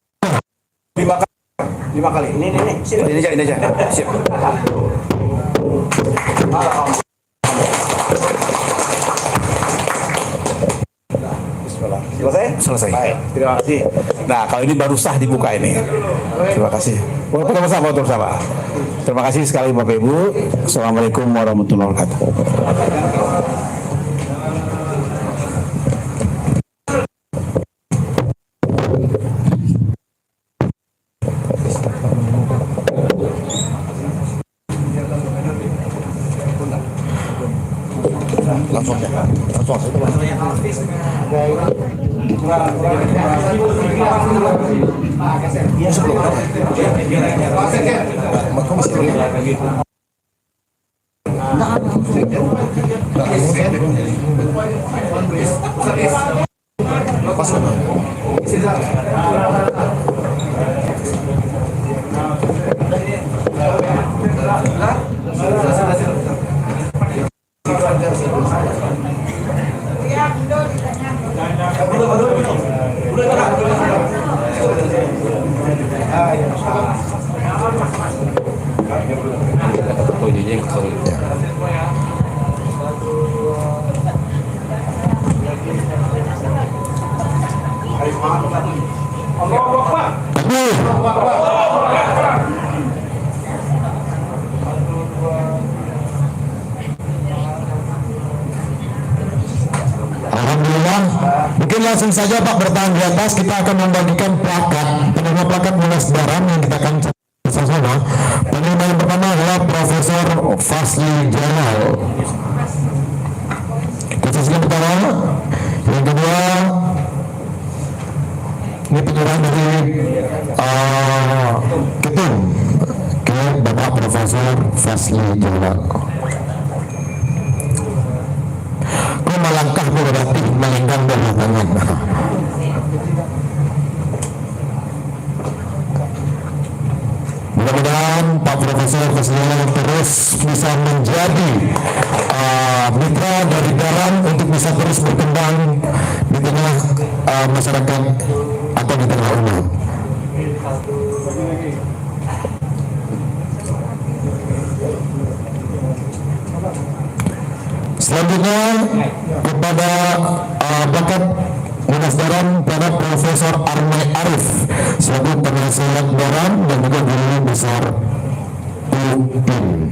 Lima kali. Ini. Sini. Ini aja. Sip. Selesai. Baik, terima kasih. Nah, kalau ini baru sah dibuka ini. Terima kasih. Foto bersama. Terima kasih sekali Bapak Ibu. Assalamualaikum warahmatullahi wabarakatuh. Alhamdulillah, mungkin langsung saja Pak bertahan di atas. Kita akan membagikan plakat, penerima plakat Munas Daram yang kita akan bersama. Penerima yang pertama adalah Profesor Fasli Jalal. Posisi yang pertama. Yang kedua, ini penyerahan dari Ketum ke Bapak Profesor Fasli Jalal. Kau melangkah berarti melenggang dari tangan. Mudah-mudahan Pak Profesor Fasli Jalal terus bisa menjadi mitra dari Daram untuk bisa terus berkembang di tengah masyarakat atau di tengah umat. Selanjutnya kepada bakat Munas Daram pada Profesor Armai Arif selaku penasihat Daram dan juga guru besar UPIN.